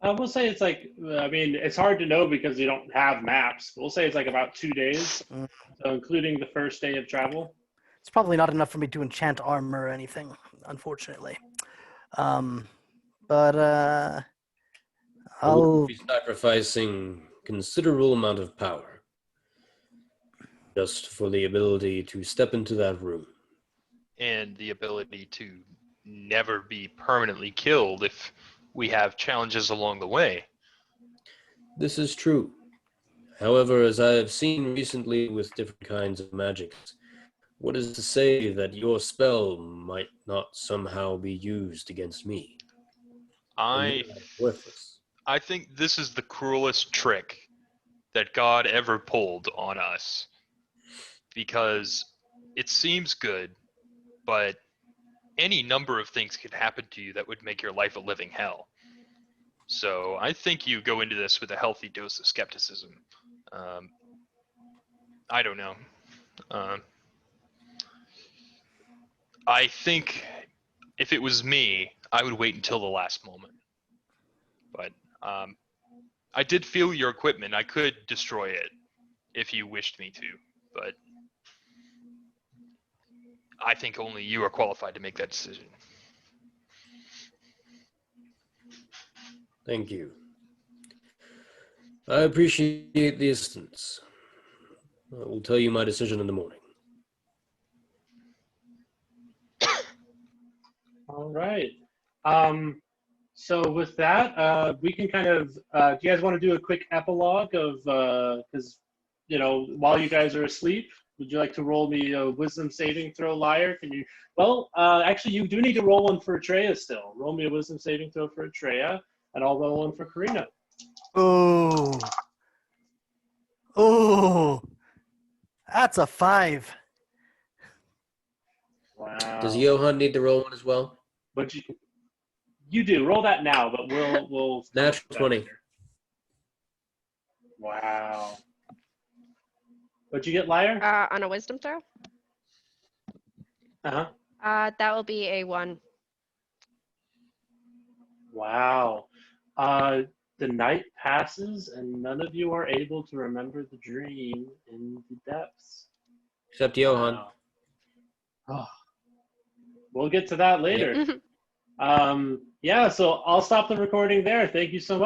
We'll say it's it's hard to know because you don't have maps. We'll say it's like about 2 days, so including the first day of travel. It's probably not enough for me to enchant armor or anything, unfortunately. I would be sacrificing considerable amount of power just for the ability to step into that room. And the ability to never be permanently killed if we have challenges along the way. This is true. However, as I have seen recently with different kinds of magics, what is to say that your spell might not somehow be used against me? Worthless. I think this is the cruelest trick that God ever pulled on us. Because it seems good, but any number of things could happen to you that would make your life a living hell. So I think you go into this with a healthy dose of skepticism. I don't know. I think if it was me, I would wait until the last moment. But I did feel your equipment. I could destroy it if you wished me to, but I think only you are qualified to make that decision. Thank you. I appreciate the assistance. I will tell you my decision in the morning. All right. So with that, we can kind of, do you guys want to do a quick epilogue of, because, while you guys are asleep, would you like to roll me a wisdom saving throw, Lyre? Can you, actually, you do need to roll one for Atrea still. Roll me a wisdom saving throw for Atrea, and I'll roll one for Karina. Oh, that's a 5. Wow. Does Johan need to roll one as well? But you do. Roll that now, but we'll Natural 20. Later. Wow. What'd you get, Lyre? On a wisdom throw? Uh-huh. That will be a 1. Wow. The night passes, and none of you are able to remember the dream in the depths. Except Johan. Wow. We'll get to that later. Yeah, so I'll stop the recording there. Thank you so much.